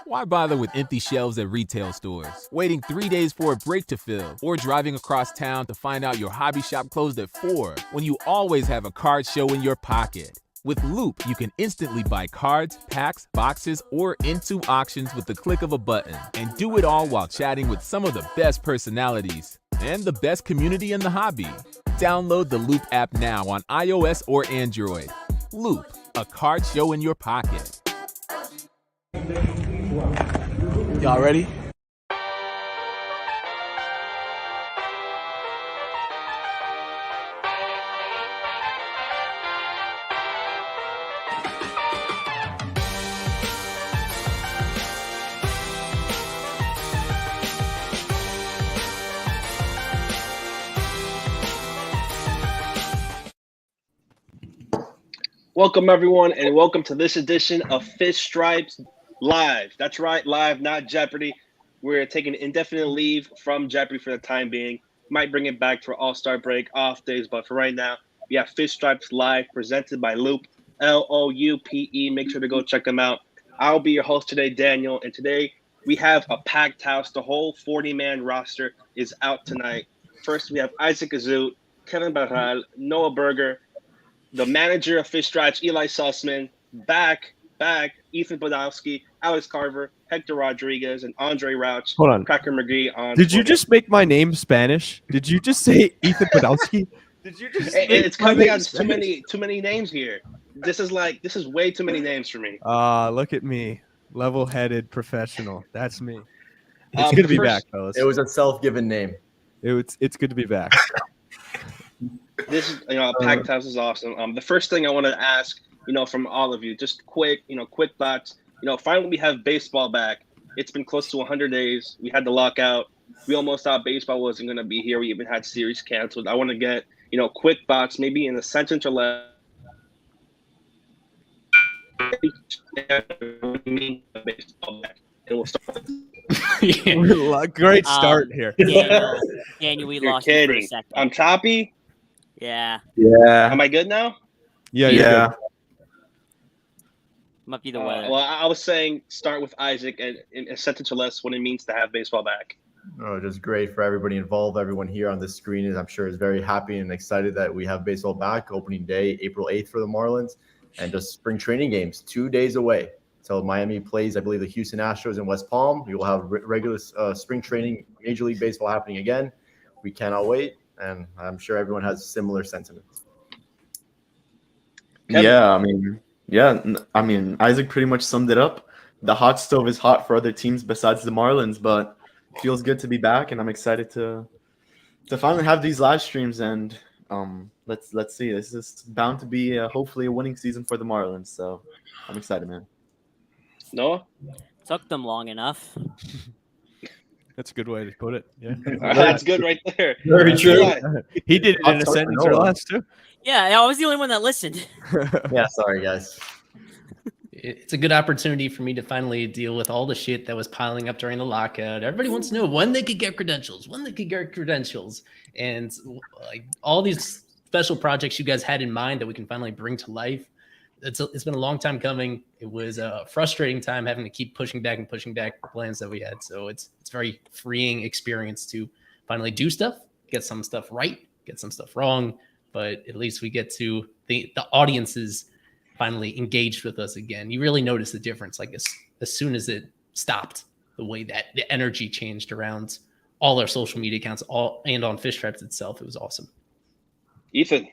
Why bother with empty shelves at retail stores, waiting 3 days for a break to fill, or driving across town to find out your hobby shop closed at 4 when you always have a card show in your pocket? With Loop, you can instantly buy cards, packs, boxes, or into auctions with the click of a button, and do it all while chatting with some of the best personalities and the best community in the hobby. Download the Loop app now on iOS or Android. Loop, a card show in your pocket. Y'all ready? Welcome, everyone, and welcome to this edition of Fish Stripes Live. That's right, live, not Jeopardy. We're taking indefinite leave from Jeopardy for the time being. Might bring it back for All-Star break, off days, but for right now, we have Fish Stripes Live, presented by Loop, L-O-U-P-E. Make sure to go check them out. I'll be your host today, Daniel, and today we have a packed house. The whole 40-man roster is out tonight. First, we have Isaac Azout, Kevin Barral, Noah Berger, the manager of Fish Stripes, Eli Sussman, back, Ethan Podolsky, Alex Carver, Hector Rodriguez, and Andre Rauch. Hold on. Cracker McGee on. Did you just make my name Spanish? Did you just say Ethan Podolsky? Did you just? It's coming out too many names here. This is way too many names for me. Look at me, level-headed professional. That's me. It's good to be back, fellas. It was a self-given name. It's good to be back. This is, packed house is awesome. The first thing I want to ask, from all of you, just quick thoughts. Finally we have baseball back. It's been close to 100 days. We had the lockout. We almost thought baseball wasn't going to be here. We even had series canceled. I want to get, quick thoughts, maybe in a sentence or less. Baseball back. And we'll start. Great start here. Daniel, we lost you for a second. I'm choppy. Yeah. Am I good now? Yeah. Might be the weather. Well, I was saying start with Isaac and in a sentence or less what it means to have baseball back. Oh, just great for everybody involved. Everyone here on the screen I'm sure is very happy and excited that we have baseball back. Opening day, April 8th for the Marlins, and just spring training games 2 days away. So Miami plays, I believe, the Houston Astros in West Palm. We will have regular spring training, Major League Baseball happening again. We cannot wait, and I'm sure everyone has similar sentiments. Kevin? I mean, Isaac pretty much summed it up. The hot stove is hot for other teams besides the Marlins, but it feels good to be back, and I'm excited to finally have these live streams. And let's see. This is bound to be hopefully a winning season for the Marlins. So I'm excited, man. Noah? Took them long enough. That's a good way to put it. Yeah, that's good right there. Very true. He did it in a sentence or less too. Yeah, I was the only one that listened. Yeah, sorry guys. It's a good opportunity for me to finally deal with all the shit that was piling up during the lockout. Everybody wants to know when they could get credentials, and like all these special projects you guys had in mind that we can finally bring to life. It's been a long time coming. It was a frustrating time having to keep pushing back the plans that we had. So it's very freeing experience to finally do stuff, get some stuff right, get some stuff wrong, but at least we get to the audiences finally engaged with us again. You really notice the difference, like as soon as it stopped, the way that the energy changed around all our social media accounts, and on Fish Stripes itself. It was awesome. Ethan?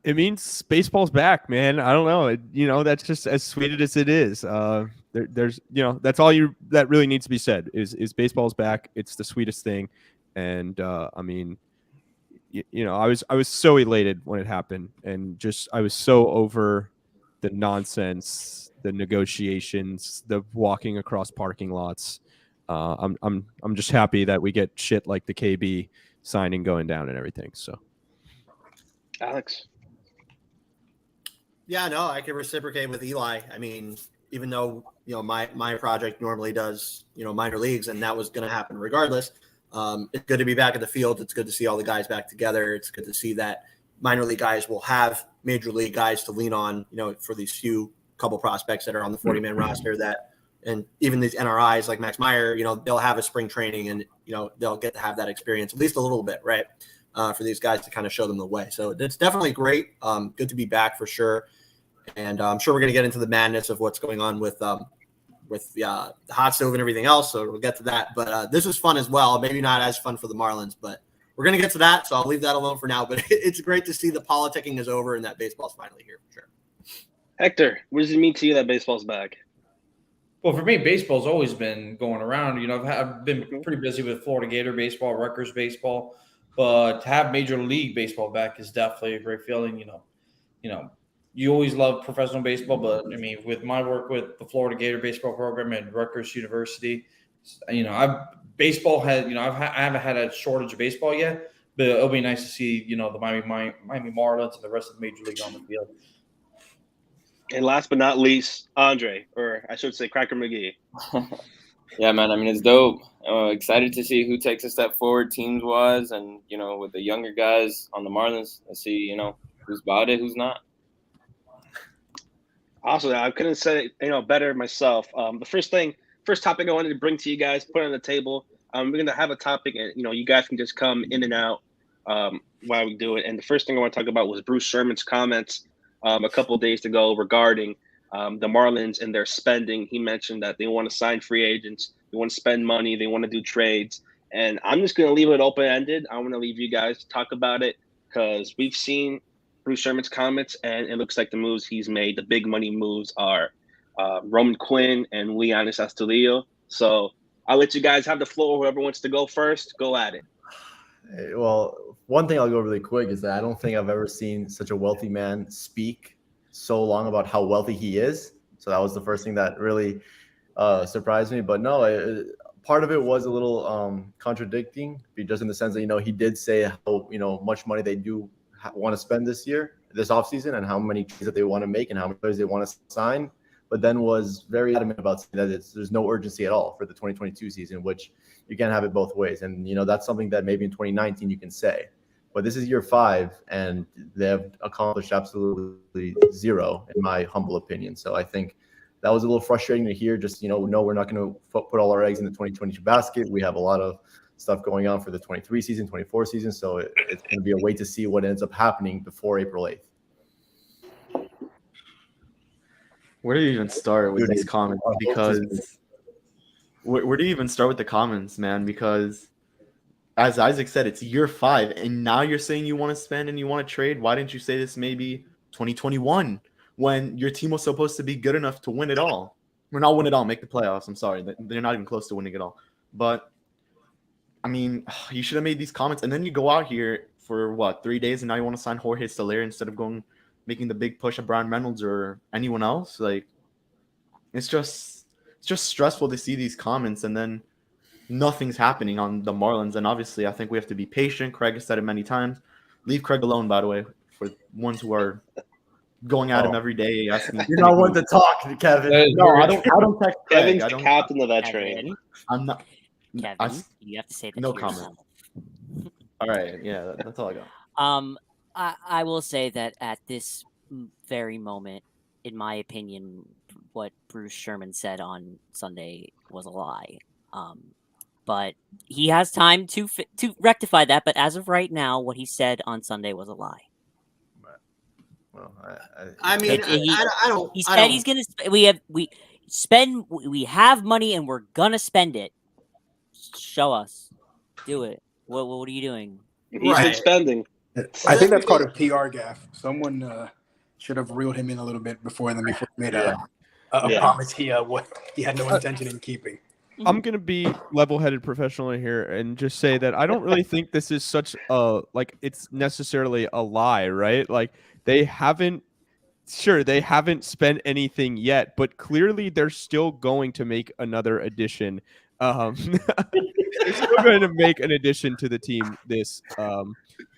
It means baseball's back, man. I don't know. That's just as sweet as it is. There's that's all that really needs to be said is baseball's back. It's the sweetest thing. And I mean, I was so elated when it happened, and just I was so over the nonsense, the negotiations, the walking across parking lots. I'm just happy that we get shit like the KB signing going down and everything. So, Alex? Yeah, no, I can reciprocate with Eli. I mean, even though, my project normally does, minor leagues, and that was going to happen regardless. It's good to be back in the field. It's good to see all the guys back together. It's good to see that minor league guys will have major league guys to lean on, for these couple prospects that are on the 40-man roster that and even these NRIs like Max Meyer, they'll have a spring training and, they'll get to have that experience at least a little bit, right? For these guys to kind of show them the way. So it's definitely great. Good to be back for sure. And I'm sure we're going to get into the madness of what's going on with the hot stove and everything else. So we'll get to that. But this was fun as well. Maybe not as fun for the Marlins, but we're going to get to that. So I'll leave that alone for now. But it's great to see the politicking is over and that baseball's finally here for sure. Hector, what does it mean to you that baseball's back? Well, for me, baseball's always been going around. I've been pretty busy with Florida Gator baseball, Rutgers baseball, but to have Major League Baseball back is definitely a great feeling. You always love professional baseball, but I mean, with my work with the Florida Gator baseball program at Rutgers University, I haven't had a shortage of baseball yet, but it'll be nice to see, the Miami Marlins and the rest of the Major League on the field. And last but not least, Andre, or I should say Cracker McGee. Yeah, man. I mean, it's dope. Excited to see who takes a step forward teams-wise, and, with the younger guys on the Marlins, let's see, who's about it, who's not. Also, I couldn't say it, better myself. The first topic I wanted to bring to you guys, put on the table. We're going to have a topic, and, you guys can just come in and out while we do it. And the first thing I want to talk about was Bruce Sherman's comments a couple of days ago regarding the Marlins and their spending. He mentioned that they want to sign free agents, they want to spend money, they want to do trades. And I'm just going to leave it open-ended. I want to leave you guys to talk about it because we've seen Bruce Sherman's comments, and it looks like the moves he's made, the big money moves, are Roman Quinn and Leonis Astudillo. So I'll let you guys have the floor. Whoever wants to go first, go at it. Well, one thing I'll go really quick is that I don't think I've ever seen such a wealthy man speak so long about how wealthy he is. So that was the first thing that really surprised me. But no, part of it was a little contradicting, just in the sense that, he did say how, much money they do want to spend this offseason, and how many trades that they want to make and how many players they want to sign. But then was very adamant about saying that there's no urgency at all for the 2022 season, which you can't have it both ways. And, that's something that maybe in 2019 you can say. But this is year 5, and they have accomplished absolutely zero, in my humble opinion. So I think that was a little frustrating to hear. Just, no, we're not going to put all our eggs in the 2022 basket. We have a lot of stuff going on for the 23 season, 24 season. So it's going to be a wait to see what ends up happening before April 8th. Where do you even start with these comments? Because where do you even start with the comments, man? Because as Isaac said, it's year 5, and now you're saying you want to spend and you want to trade. Why didn't you say this maybe 2021 when your team was supposed to be good enough to win it all? We're not win it all, make the playoffs. I'm sorry, they're not even close to winning it all. But I mean, you should have made these comments, and then you go out here for 3 days, and now you want to sign Jorge Soler instead of making the big push at Brian Reynolds or anyone else. Like, it's just stressful to see these comments, and then nothing's happening on the Marlins. And obviously, I think we have to be patient. Craig has said it many times. Leave Craig alone, by the way, for ones who are going at him every day, asking. You're not one to talk, Kevin. No, I don't text Craig. Kevin's captain of that train. Kevin, I'm not. you have to say that. No to comment. yourself. All right, yeah, that's all I got. I will say that at this very moment, in my opinion, what Bruce Sherman said on Sunday was a lie. But he has time to rectify that. But as of right now, what he said on Sunday was a lie. Well, I mean, I don't. He said he's gonna. We have money and we're gonna spend it. Show us. Do it. What are you doing? He's been spending. I think that's called a PR gaffe. Someone should have reeled him in a little bit before he made a promise he had no intention in keeping. I'm going to be level-headed professionally here and just say that I don't really think this is such a, it's necessarily a lie, right? Like, they haven't spent anything yet, but clearly they're still going to make another addition. They're still going to make an addition to the team this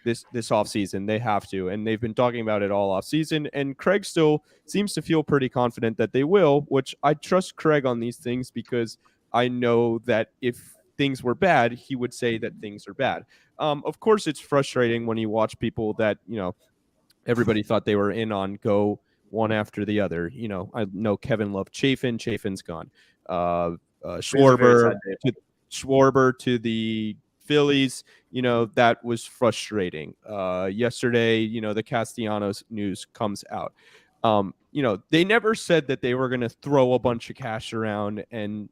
offseason. They have to, and they've been talking about it all offseason, and Craig still seems to feel pretty confident that they will, which I trust Craig on these things because I know that if things were bad, he would say that things are bad. Of course, it's frustrating when you watch people that, everybody thought they were in on go one after the other. I know Kevin loved Chafin. Chafin's gone. Schwarber to the Phillies, that was frustrating. Yesterday, the Castellanos news comes out. They never said that they were going to throw a bunch of cash around and,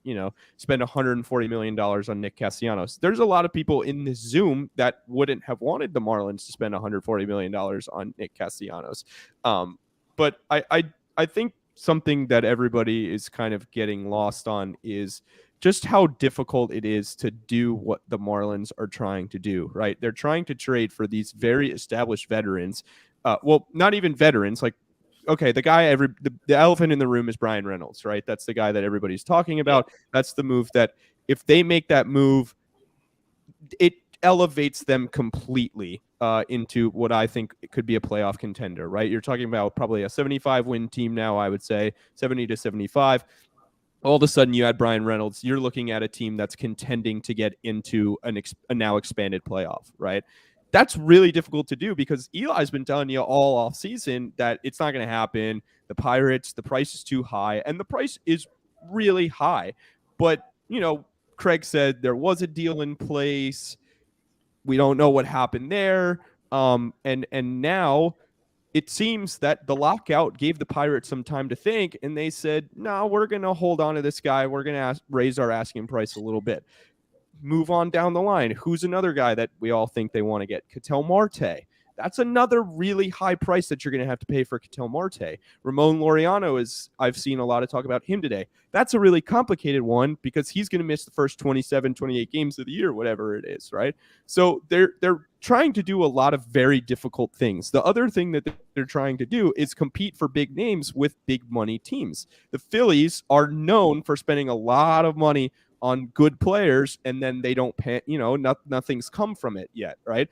spend $140 million on Nick Castellanos. There's a lot of people in this Zoom that wouldn't have wanted the Marlins to spend $140 million on Nick Castellanos. But I think something that everybody is kind of getting lost on is just how difficult it is to do what the Marlins are trying to do, right? They're trying to trade for these very established veterans. Not even veterans, like, okay, the elephant in the room is Brian Reynolds, right? That's the guy that everybody's talking about. That's the move that if they make that move, it elevates them completely into what I think it could be a playoff contender, right? You're talking about probably a 75-win team now, I would say, 70 to 75. All of a sudden, you add Brian Reynolds, you're looking at a team that's contending to get into a now expanded playoff, right? That's really difficult to do because Eli's been telling you all offseason that it's not going to happen. The Pirates, the price is too high, and the price is really high. But, Craig said there was a deal in place. We don't know what happened there. And now it seems that the lockout gave the Pirates some time to think, and they said, no, we're going to hold on to this guy. We're going to raise our asking price a little bit. Move on down the line. Who's another guy that we all think they want to get? Ketel Marte. That's another really high price that you're going to have to pay for Ketel Marte. Ramon Laureano I've seen a lot of talk about him today. That's a really complicated one because he's going to miss the first 27, 28 games of the year, whatever it is, right? So they're trying to do a lot of very difficult things. The other thing that they're trying to do is compete for big names with big money teams. The Phillies are known for spending a lot of money on good players, and then they don't pay, nothing's come from it yet, right?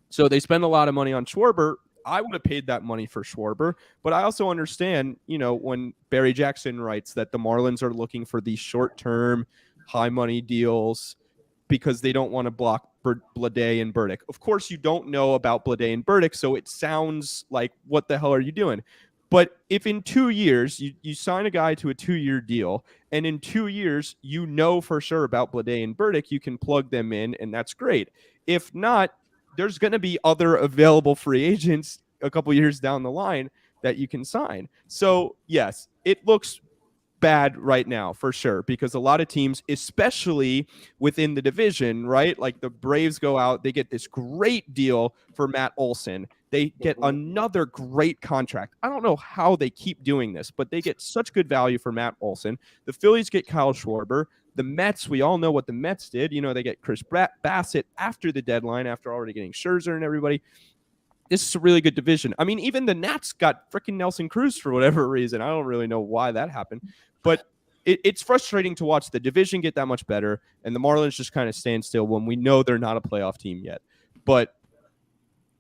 So they spend a lot of money on Schwarber. I would have paid that money for Schwarber, but I also understand, when Barry Jackson writes that the Marlins are looking for these short-term, high-money deals because they don't want to block Blade and Burdick. Of course, you don't know about Blade and Burdick, so it sounds like, what the hell are you doing? But if in 2 years you sign a guy to a 2-year deal, and in 2 years for sure about Blade and Burdick, you can plug them in, and that's great. If not, there's going to be other available free agents a couple years down the line that you can sign. So, yes, it looks bad right now for sure because a lot of teams, especially within the division, right? Like the Braves go out, they get this great deal for Matt Olson. They get another great contract. I don't know how they keep doing this, but they get such good value for Matt Olson. The Phillies get Kyle Schwarber. The Mets, we all know what the Mets did. They get Chris Bassett after the deadline, after already getting Scherzer and everybody. This is a really good division. I mean, even the Nats got freaking Nelson Cruz for whatever reason. I don't really know why that happened. But it's frustrating to watch the division get that much better, and the Marlins just kind of stand still when we know they're not a playoff team yet. But,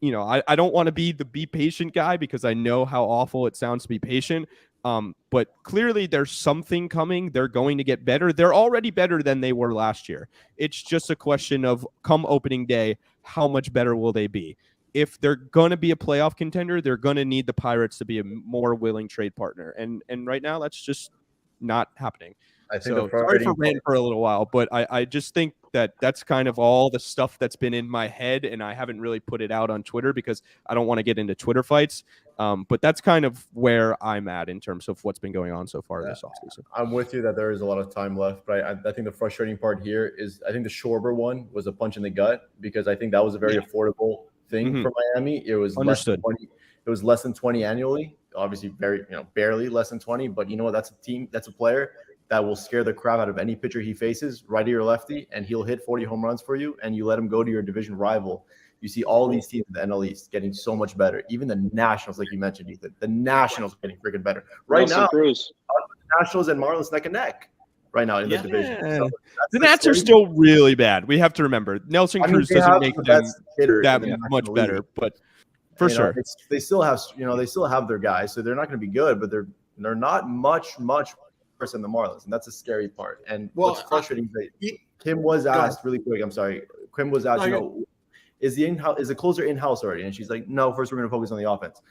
I don't want to be the be patient guy because I know how awful it sounds to be patient. But clearly there's something coming. They're going to get better. They're already better than they were last year. It's just a question of come opening day, how much better will they be? If they're going to be a playoff contender, they're going to need the Pirates to be a more willing trade partner. And right now that's just not happening. I think sorry for ranting for a little while, but I just think that's kind of all the stuff that's been in my head, and I haven't really put it out on Twitter because I don't want to get into Twitter fights. But that's kind of where I'm at in terms of what's been going on so far this offseason. I'm with you that there is a lot of time left, but I think the frustrating part here is I think the Schwarber one was a punch in the gut because I think that was a very affordable thing for Miami. It was understood. Less than 20 annually. Obviously, barely less than 20. But you know what? That's a player that will scare the crap out of any pitcher he faces, righty or lefty, and he'll hit 40 home runs for you, and you let him go to your division rival. You see all these teams in the NL East getting so much better. Even the Nationals, like you mentioned, Ethan, the Nationals are getting freaking better. Right now, the Nationals and Marlins neck and neck right now in the division. So the Nats are still really bad. We have to remember. Nelson Cruz doesn't make them that much better, but for sure. They still have their guys, so they're not going to be good, but they're not much worse than the Marlins, and that's a scary part. And what's frustrating is that Kim was asked really quick. I'm sorry, Kim was asked, is the closer in-house already? And she's like, no, first we're going to focus on the offense.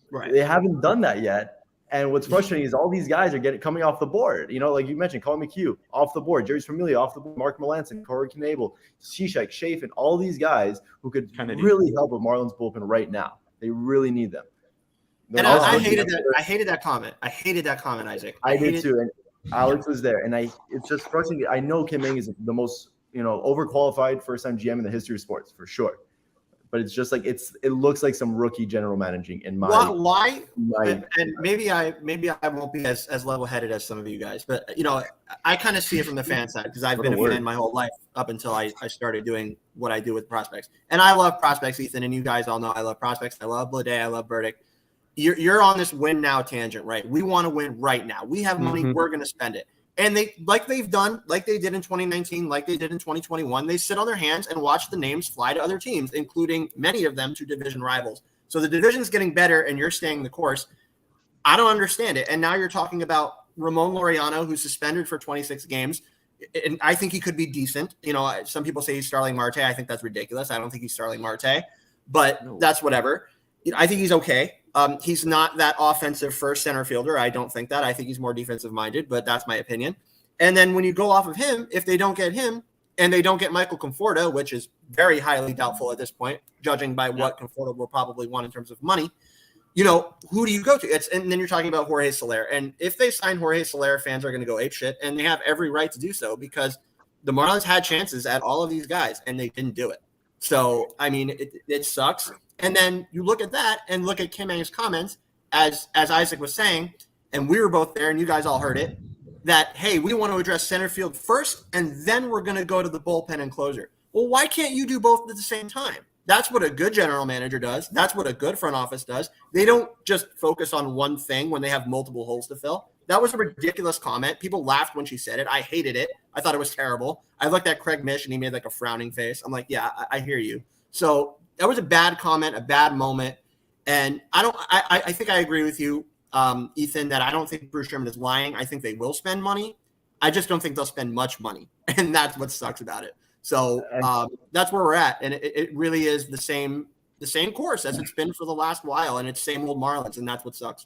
Right. They haven't done that yet. And what's frustrating is all these guys are coming off the board. You know, like you mentioned, Colin McHugh off the board, Jerry's Familia off the board, Mark Melanson, Corey Knebel, Cishek, Chafin, all these guys who could really help with Marlins bullpen right now. They really need them. And I hated that. I hated that comment. I hated that comment, Isaac. I did too. And Alex was there, and it's just frustrating. I know Kim Ng is the most overqualified first-time GM in the history of sports for sure. But it's just like it looks like some rookie general managing in my why and maybe I won't be as level-headed as some of you guys, but I kind of see it from the fan side because I've been a fan my whole life up until I started doing what I do with prospects. And I love prospects, Ethan, and you guys all know I love prospects. I love Blade, I love Burdick. You're on this win now tangent, right? We want to win right now. We have money, we're going to spend it. And they did in 2019, like they did in 2021, they sit on their hands and watch the names fly to other teams, including many of them to division rivals. So the division's getting better and you're staying the course. I don't understand it. And now you're talking about Ramon Laureano, who's suspended for 26 games. And I think he could be decent. Some people say he's Starling Marte. I think that's ridiculous. I don't think he's Starling Marte, but that's whatever. I think he's okay. He's not that offensive first center fielder. I don't think that. I think he's more defensive minded, but that's my opinion. And then when you go off of him, if they don't get him and they don't get Michael Conforto, which is very highly doubtful at this point, judging by what Conforto will probably want in terms of money, who do you go to? And then you're talking about Jorge Soler. And if they sign Jorge Soler, fans are going to go apeshit, and they have every right to do so because the Marlins had chances at all of these guys and they didn't do it. So, I mean, it sucks. And then you look at that and look at Kim Ng's comments, as Isaac was saying, and we were both there and you guys all heard it, that, hey, we want to address center field first, and then we're going to go to the bullpen and closer. Well, why can't you do both at the same time? That's what a good general manager does. That's what a good front office does. They don't just focus on one thing when they have multiple holes to fill. That was a ridiculous comment. People laughed when she said it. I hated it. I thought it was terrible. I looked at Craig Mish and he made like a frowning face. I'm like, yeah, I hear you. So that was a bad comment, a bad moment. And I think I agree with you, Ethan, that I don't think Bruce Sherman is lying. I think they will spend money. I just don't think they'll spend much money. And that's what sucks about it. So that's where we're at. And it really is the same course as it's been for the last while. And it's same old Marlins. And that's what sucks.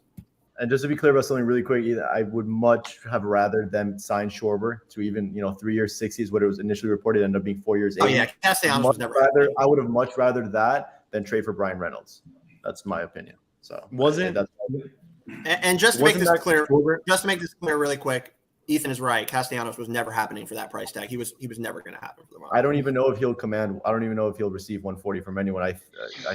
And just to be clear about something really quick, I would much have rather them sign Schwarber to even 3 years, 6 years, what it was initially reported, ended up being 4 years. Oh, yeah. Castellanos was never. I would have much rather that than trade for Brian Reynolds. That's my opinion. So and just to make this clear, really quick, Ethan is right. Castellanos was never happening for that price tag. He was never going to happen for the Marlins. I don't even know if he'll receive 140 from anyone. I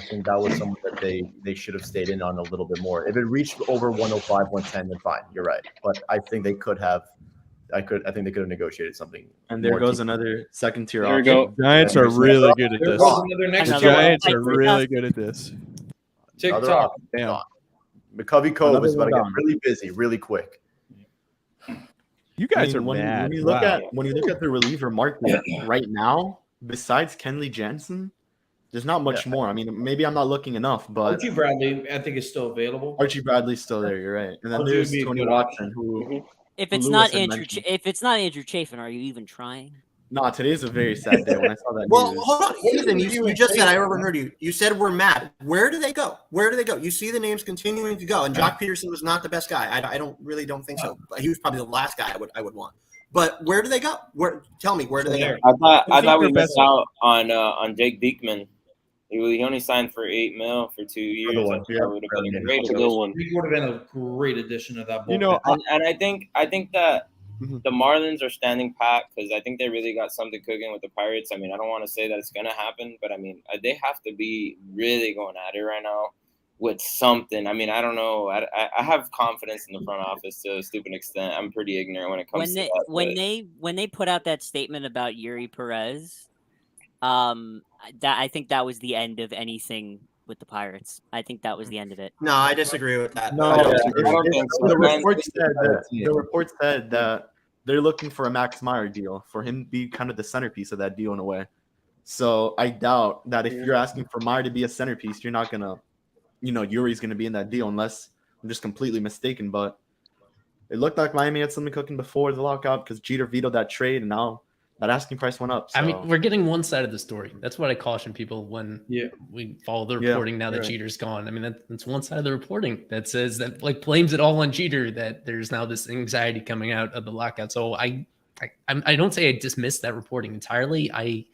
think that was someone that they should have stayed in on a little bit more. If it reached over 105, 110, then fine. You're right. But I think they could have. I think they could have negotiated something. And there goes another second tier option. The Giants are really good at this. The Giants are really good at this. TikTok. Damn. McCovey Cove is about to get really busy, really quick. You guys are mad. When you look at the reliever market right now, besides Kenley Jansen, there's not much more. I mean, maybe I'm not looking enough, but Archie Bradley, I think, is still available. Archie Bradley's still there. You're right. And then there's Tony Watson, who. If it's not Andrew Chafin, are you even trying? No, today's a very sad day when I saw that. Well, hold on, Ethan. You just said I overheard you. You said we're mad. Where do they go? You see the names continuing to go, and Jock Peterson was not the best guy. I don't think so. He was probably the last guy I would want. But where do they go? Tell me, where do they go? I thought we missed out on Jake Diekman. He only signed for $8 million for 2 years. That would have been a great addition. He would have been a great addition to that bullpen. And I think that the Marlins are standing pat because I think they really got something cooking with the Pirates. I mean, I don't want to say that it's going to happen, but I mean, they have to be really going at it right now with something. I mean, I don't know. I have confidence in the front office to a stupid extent. I'm pretty ignorant when it comes to that. When they put out that statement about Yuri Perez, I think that was the end of anything with the Pirates. I think that was the end of it. No, I disagree with that. No, the report said that they're looking for a Max Meyer deal for him to be kind of the centerpiece of that deal in a way. So I doubt that if you're asking for Meyer to be a centerpiece, you're not gonna, Yuri's gonna be in that deal unless I'm just completely mistaken. But it looked like Miami had something cooking before the lockout because Jeter vetoed that trade, and now that asking price went up. So. I mean, we're getting one side of the story. That's what I caution people when we follow the reporting now that Jeter's gone. I mean, that's one side of the reporting that says that like blames it all on Jeter, that there's now this anxiety coming out of the lockout. So I don't say I dismiss that reporting entirely. I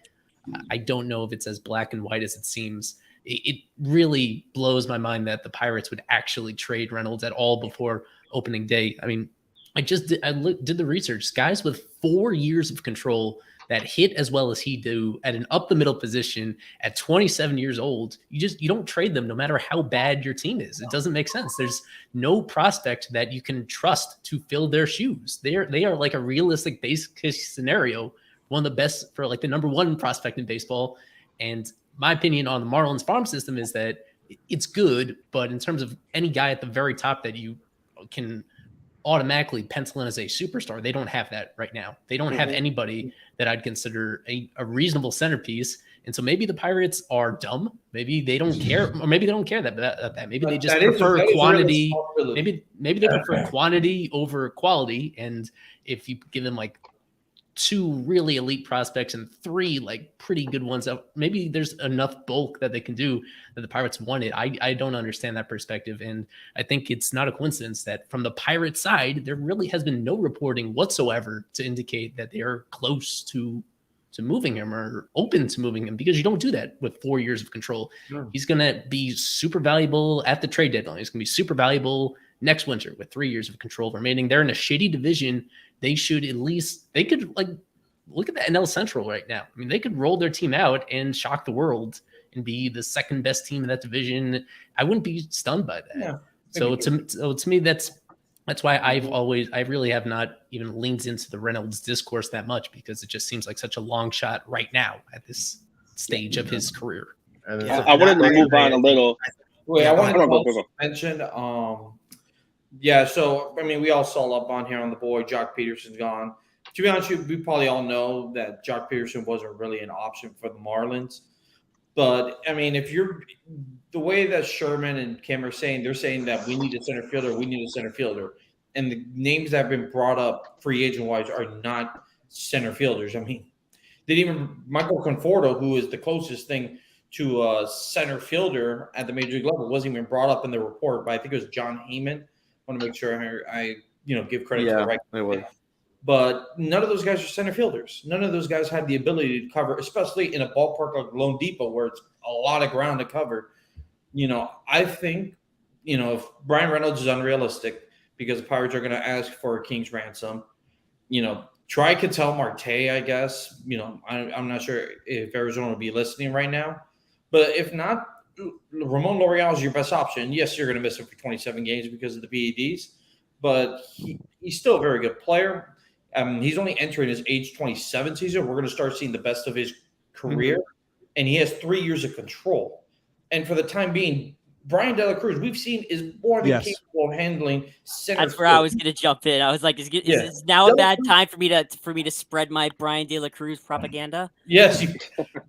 don't know if it's as black and white as it seems. It really blows my mind that the Pirates would actually trade Reynolds at all before opening day. I mean, I did the research. Guys with 4 years of control that hit as well as he do at an up the middle position at 27 years old, you don't trade them no matter how bad your team is. It doesn't make sense. There's no prospect that you can trust to fill their shoes. They are like a realistic base case scenario, one of the best for like the number one prospect in baseball. And my opinion on the Marlins farm system is that it's good, but in terms of any guy at the very top that you can automatically pencil in as a superstar, they don't have that right now. They don't have anybody that I'd consider a reasonable centerpiece. And so maybe the Pirates are dumb. Maybe they don't care, or maybe they don't care that. Maybe they just prefer quantity. Maybe they prefer quantity over quality. And if you give them like 2 really elite prospects and 3 like pretty good ones, maybe there's enough bulk that they can do that the Pirates want it. I don't understand that perspective, and I think it's not a coincidence that from the Pirates side there really has been no reporting whatsoever to indicate that they are close to moving him or open to moving him, because you don't do that with 4 years of control. He's going to be super valuable at the trade deadline. He's going to be super valuable next winter with 3 years of control remaining. They're in a shitty division. They should at least, they could like look at the NL Central right now. I mean, they could roll their team out and shock the world and be the second best team in that division. I wouldn't be stunned by that. Yeah, so to me, that's why I really have not even leaned into the Reynolds discourse that much, because it just seems like such a long shot right now at this stage of his career. I wanted to move on a little. Wait, I wanted to mention, so, I mean, we all saw up on here on the board, Jock Peterson's gone. To be honest with you, we probably all know that Jock Peterson wasn't really an option for the Marlins. But, I mean, the way that Sherman and Kim are saying, they're saying that we need a center fielder. And the names that have been brought up free agent-wise are not center fielders. I mean, Michael Conforto, who is the closest thing to a center fielder at the major league level, wasn't even brought up in the report, but I think it was John Heyman. I want to make sure I give credit to the right guy. But none of those guys are center fielders. None of those guys had the ability to cover, especially in a ballpark like Lone Depot where it's a lot of ground to cover. I think, if Brian Reynolds is unrealistic because the Pirates are going to ask for a king's ransom, try Ketel Marte, I guess. I'm not sure if Arizona will be listening right now. But if not, Ramon Laureano is your best option. Yes, you're going to miss him for 27 games because of the PEDs, but he's still a very good player. He's only entering his age 27 season. We're going to start seeing the best of his career, and he has 3 years of control. And for the time being, Brian De La Cruz, we've seen, is more than capable of handling center. That's where I was going to jump in. I was like, is now a bad time for me to spread my Brian De La Cruz propaganda? Yes,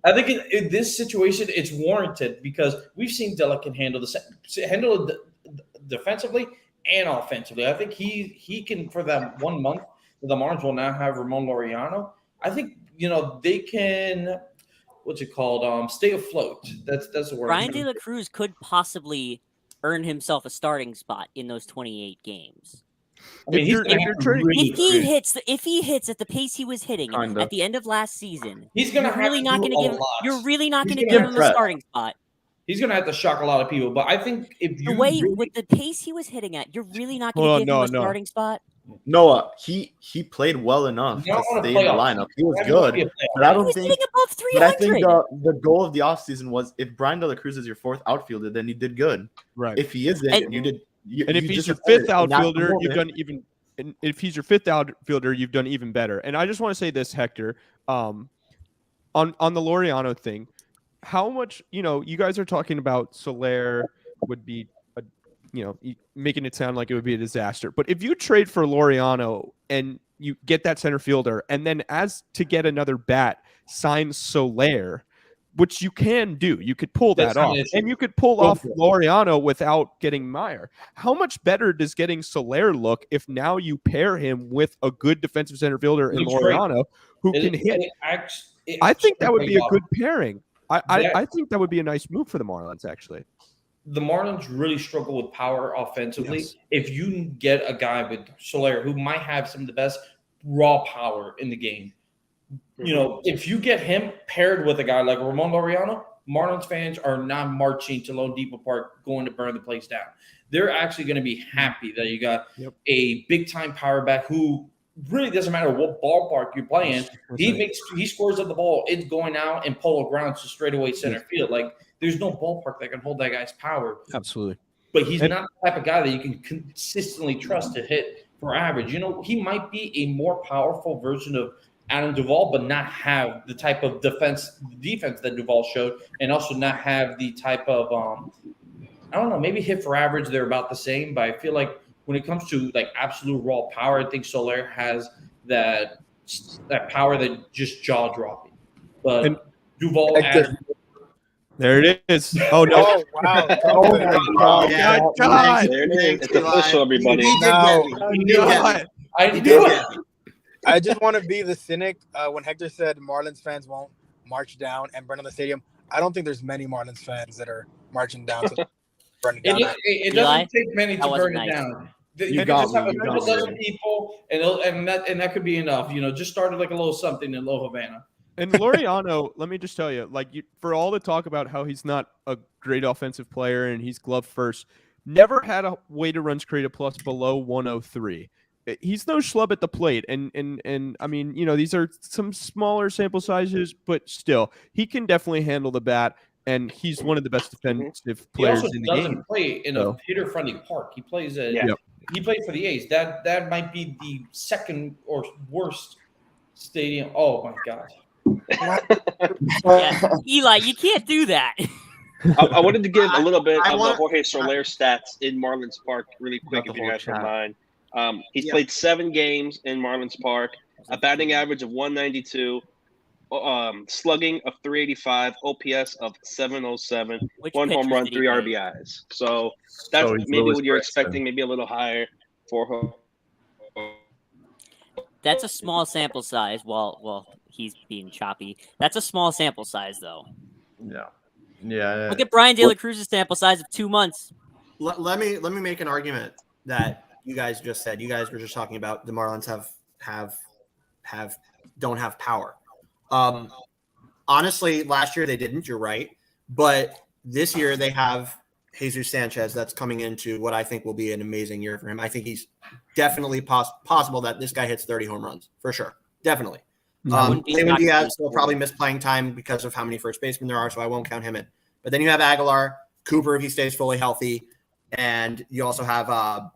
I think in this situation it's warranted, because we've seen De La can handle it defensively and offensively. I think he can, for that 1 month that the Marlins will now have Ramon Laureano. I think they can. What's it called? Stay afloat. That's the word. Brian De La Cruz could possibly earn himself a starting spot in those 28 games. I mean, if he hits at the pace he was hitting at the end of last season, you're really not going to give him a starting spot. He's going to have to shock a lot of people. But I think with the pace he was hitting at, you're really not going to give him a starting spot. Noah, he played well enough to stay in the lineup. He was good, but I don't think. Above 300. But I think the goal of the offseason was, if Brian De La Cruz is your 4th outfielder, then you did good. Right. If he isn't, you did. And if he's your 5th outfielder, you've done even. And if he's your 5th outfielder, you've done even better. And I just want to say this, Hector, on the Laureano thing, how much you guys are talking about Soler would be. Making it sound like it would be a disaster. But if you trade for Laureano and you get that center fielder, and then as to get another bat, sign Soler, which you can do. You could pull that That's not off, an issue. and you could pull Go off for it. Laureano without getting Meyer. How much better does getting Soler look if now you pair him with a good defensive center fielder in Looks great. Laureano who can hit? It I think that would actually be a pays good off. pairing. I think that would be a nice move for the Marlins, actually. The Marlins really struggle with power offensively. Yes. If you can get a guy with Soler who might have some of the best raw power in the game, you know, if you get him paired with a guy like Ramon Laureano, Marlins fans are not marching to Lone Depot Park going to burn the place down. They're actually going to be happy that you got a big-time power back who really doesn't matter what ballpark you're playing. He scores at the ball. It's going out and polo grounds to straightaway center field. Like, there's no ballpark that can hold that guy's power. Absolutely. But he's not the type of guy that you can consistently trust to hit for average. You know, he might be a more powerful version of Adam Duvall, but not have the type of defense that Duvall showed, and also not have the type of I don't know, maybe hit for average they're about the same, but I feel like when it comes to like absolute raw power, I think Soler has that power that just jaw dropping. But Duvall there it is. Oh no! Oh wow! Oh my God! Yeah. God. There it is. It's official, everybody. He did get me. He did get me. I He knew did it. get me. I just want to be the cynic. When Hector said Marlins fans won't march down and burn on the stadium, I don't think there's many Marlins fans that are marching down to burn it down. It Eli, doesn't take many to that wasn't burn it nice. down. You You got just have me, a you couple got me. dozen people, and that could be enough. You know, just started like a little something in Low Havana. And Laureano, let me just tell you, like, for all the talk about how he's not a great offensive player and he's glove first, never had a weighted runs created plus below 103. He's no schlub at the plate, and I mean, you know, these are some smaller sample sizes, but still, he can definitely handle the bat, and he's one of the best defensive He players also in the doesn't game. play in a So- hitter-friendly park. He plays at Yeah. he played for the A's. That might be the second or worst stadium. Oh my God! Yeah. Eli, you can't do that. I wanted to give a little bit I of want- the Jorge Soler stats in Marlins Park really quick, Not if the you whole guys don't chat. mind. He's Yeah. played 7 games in Marlins Park, a batting average of 192, slugging of 385, OPS of 707, Which 1 home pitchers run, did he 3 play? RBIs. So that's he's maybe Lewis what you're Brinson. expecting, maybe a little higher for him. That's a small sample size. Well, he's being choppy. That's a small sample size, though. Yeah. Look at Brian De La Cruz's sample size of 2 months. Let me make an argument that you guys just said. You guys were just talking about the Marlins don't have power. Honestly, last year they didn't. You're right, but this year they have Jesus Sanchez that's coming into what I think will be an amazing year for him. I think he's definitely possible that this guy hits 30 home runs for sure. Definitely. wouldn't be Lewin shocked if Diaz he will probably miss playing time because of how many first basemen there are, so I won't count him in. But then you have Aguilar, Cooper if he stays fully healthy, and you also have a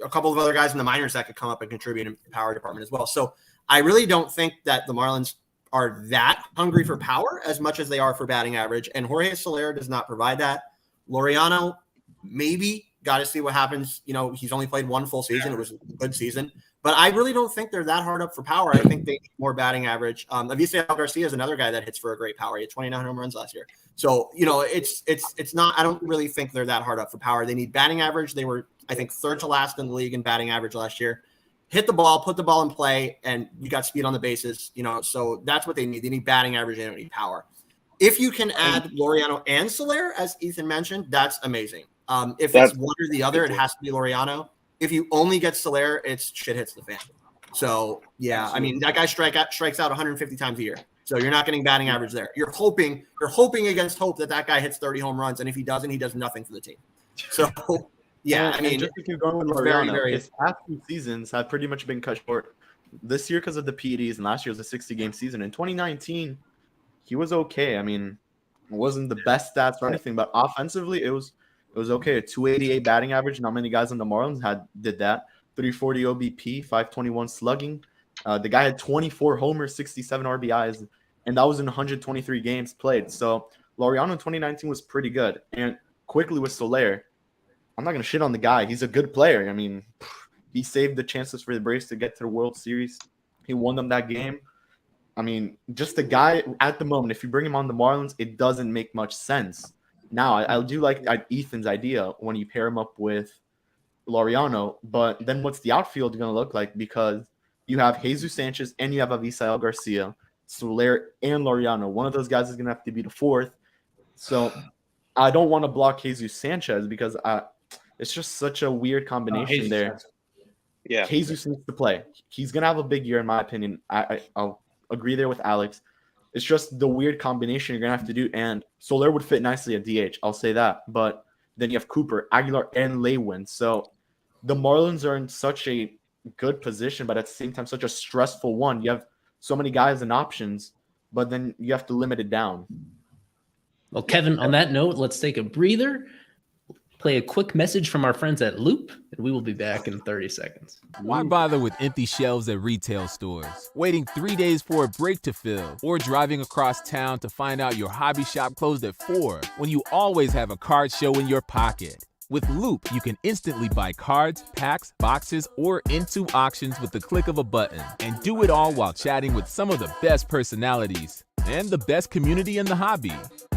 couple of other guys in the minors that could come up and contribute in the power department as well. So I really don't think that the Marlins are that hungry for power as much as they are for batting average, and Jorge Soler does not provide that. Laureano, maybe, got to see what happens. You know, he's only played 1 full season. It was a good season. But I really don't think they're that hard up for power. I think they need more batting average. Avisaíl Garcia is another guy that hits for a great power. He had 29 home runs last year. So, you know, it's not – I don't really think they're that hard up for power. They need batting average. They were, I think, 3rd to last in the league in batting average last year. Hit the ball, put the ball in play, and you got speed on the bases. You know, so that's what they need. They need batting average. They don't need power. If you can add Laureano and Soler, as Ethan mentioned, that's amazing. If it's one or the other, it has to be Laureano. If you only get Soler, it's shit hits the fan. So, yeah, I mean, that guy strikes out 150 times a year. So you're not getting batting average there. You're hoping against hope that guy hits 30 home runs, and if he doesn't, he does nothing for the team. So, yeah, I mean, just to keep going with it's very, Laureano, very- his past 2 seasons have pretty much been cut short. This year because of the PEDs, and last year was a 60-game season. In 2019, he was okay. I mean, it wasn't the best stats or anything, but offensively, it was okay. A 288 batting average. Not many guys on the Marlins did that. 340 OBP, 521 slugging. The guy had 24 homers, 67 RBIs, and that was in 123 games played. So Laureano in 2019 was pretty good. And quickly with Soler, I'm not going to shit on the guy. He's a good player. I mean, he saved the chances for the Braves to get to the World Series. He won them that game. I mean, just the guy at the moment, if you bring him on the Marlins, it doesn't make much sense. Now, I do like Ethan's idea when you pair him up with Laureano, but then what's the outfield going to look like? Because you have Jesus Sanchez and you have Avisail Garcia, Soler, and Laureano. One of those guys is going to have to be the fourth. So I don't want to block Jesus Sanchez because it's just such a weird combination there. Yeah, Jesus needs to play. He's going to have a big year, in my opinion. I'll agree there with Alex. It's just the weird combination you're going to have to do. And Soler would fit nicely at DH. I'll say that. But then you have Cooper, Aguilar, and Lewin. So the Marlins are in such a good position, but at the same time, such a stressful one. You have so many guys and options, but then you have to limit it down. Well, Kevin, on that note, let's take a breather, play a quick message from our friends at Loop, and we will be back in 30 seconds. Why bother with empty shelves at retail stores, waiting 3 days for a break to fill, or driving across town to find out your hobby shop closed at 4 when you always have a card show in your pocket? With Loop, you can instantly buy cards, packs, boxes, or into auctions with the click of a button, and do it all while chatting with some of the best personalities and the best community in the hobby.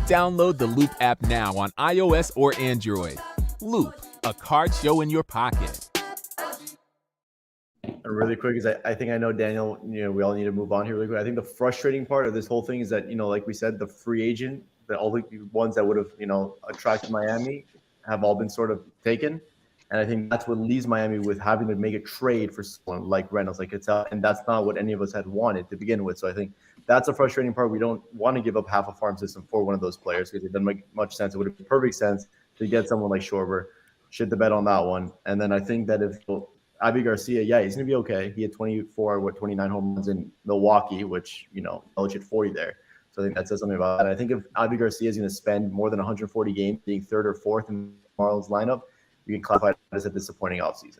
Download the Loop app now on iOS or Android. Loop, a card show in your pocket. And really quick, because I think I know, Daniel, we all need to move on here really quick. I think the frustrating part of this whole thing is that, like we said, the free agent, all the ones that would have, attracted Miami have all been sort of taken. And I think that's what leaves Miami with having to make a trade for someone like Reynolds, like Cattell, and that's not what any of us had wanted to begin with. So I think that's a frustrating part. We don't want to give up half a farm system for one of those players because it doesn't make much sense. It would have made perfect sense to get someone like Schwarber. Shit the bet on that one. And then I think that if Avi Garcia, he's going to be okay. He had 29 home runs in Milwaukee, which, Belichick hit 40 there. So I think that says something about that. I think if Avi Garcia is going to spend more than 140 games being third or fourth in the Marlins lineup, you can classify it as a disappointing offseason.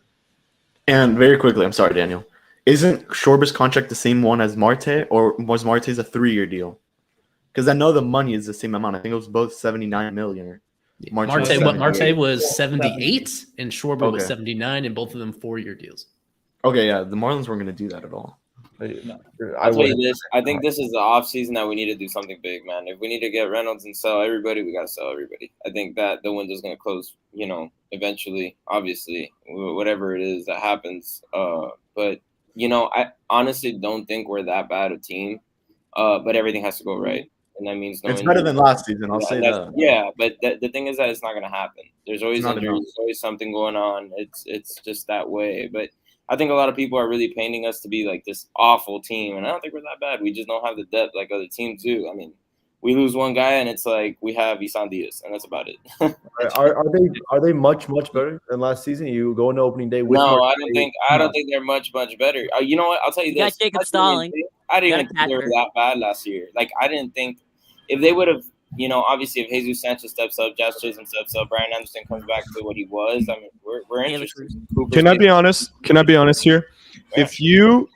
And very quickly, I'm sorry, Daniel. Isn't Schwarber's contract the same one as Marte, or was Marte's a 3-year deal? Because I know the money is the same amount. I think it was both $79 million. Marte was 78 and Schwarber was 79, and both of them 4-year deals. Okay, yeah, the Marlins weren't going to do that at all. I'll tell you this. I think this is the offseason that we need to do something big, man. If we need to get Reynolds and sell everybody, we got to sell everybody. I think that the window's going to close, eventually, obviously, whatever it is that happens. But, I honestly don't think we're that bad a team, but everything has to go right. And that means it's better than last season. I'll say that. Yeah, but the thing is that it's not going to happen. There's always injuries. There's always something going on. It's just that way. But I think a lot of people are really painting us to be like this awful team, and I don't think we're that bad. We just don't have the depth like other teams do. I mean, we lose one guy, and it's like we have Isan Diaz, and that's about it. Are they much better than last season? You go into opening day with I don't think they're much better. You know what? I'll tell you this. Jacob Stalling. I didn't even think they were that bad last year. Like I didn't think if they would have. Obviously, if Jesus Sanchez steps up, Josh Chisholm steps up, Brian Anderson comes back to what he was. I mean, we're interested. Can I be honest? Here? Yeah.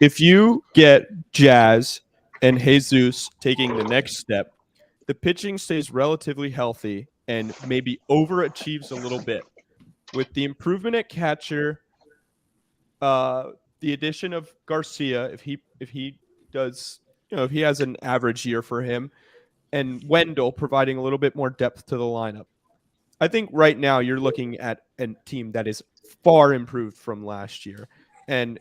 If you get Jazz and Jesus taking the next step, the pitching stays relatively healthy and maybe overachieves a little bit. With the improvement at catcher, the addition of Garcia, if he does, if he has an average year for him, and Wendell providing a little bit more depth to the lineup. I think right now you're looking at a team that is far improved from last year. And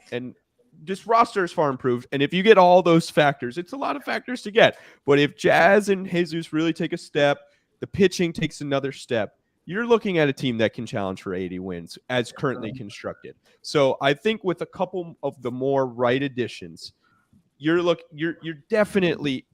this roster is far improved. And if you get all those factors, it's a lot of factors to get. But if Jazz and Jesus really take a step, the pitching takes another step, you're looking at a team that can challenge for 80 wins as currently constructed. So I think with a couple of the more right additions, you're definitely,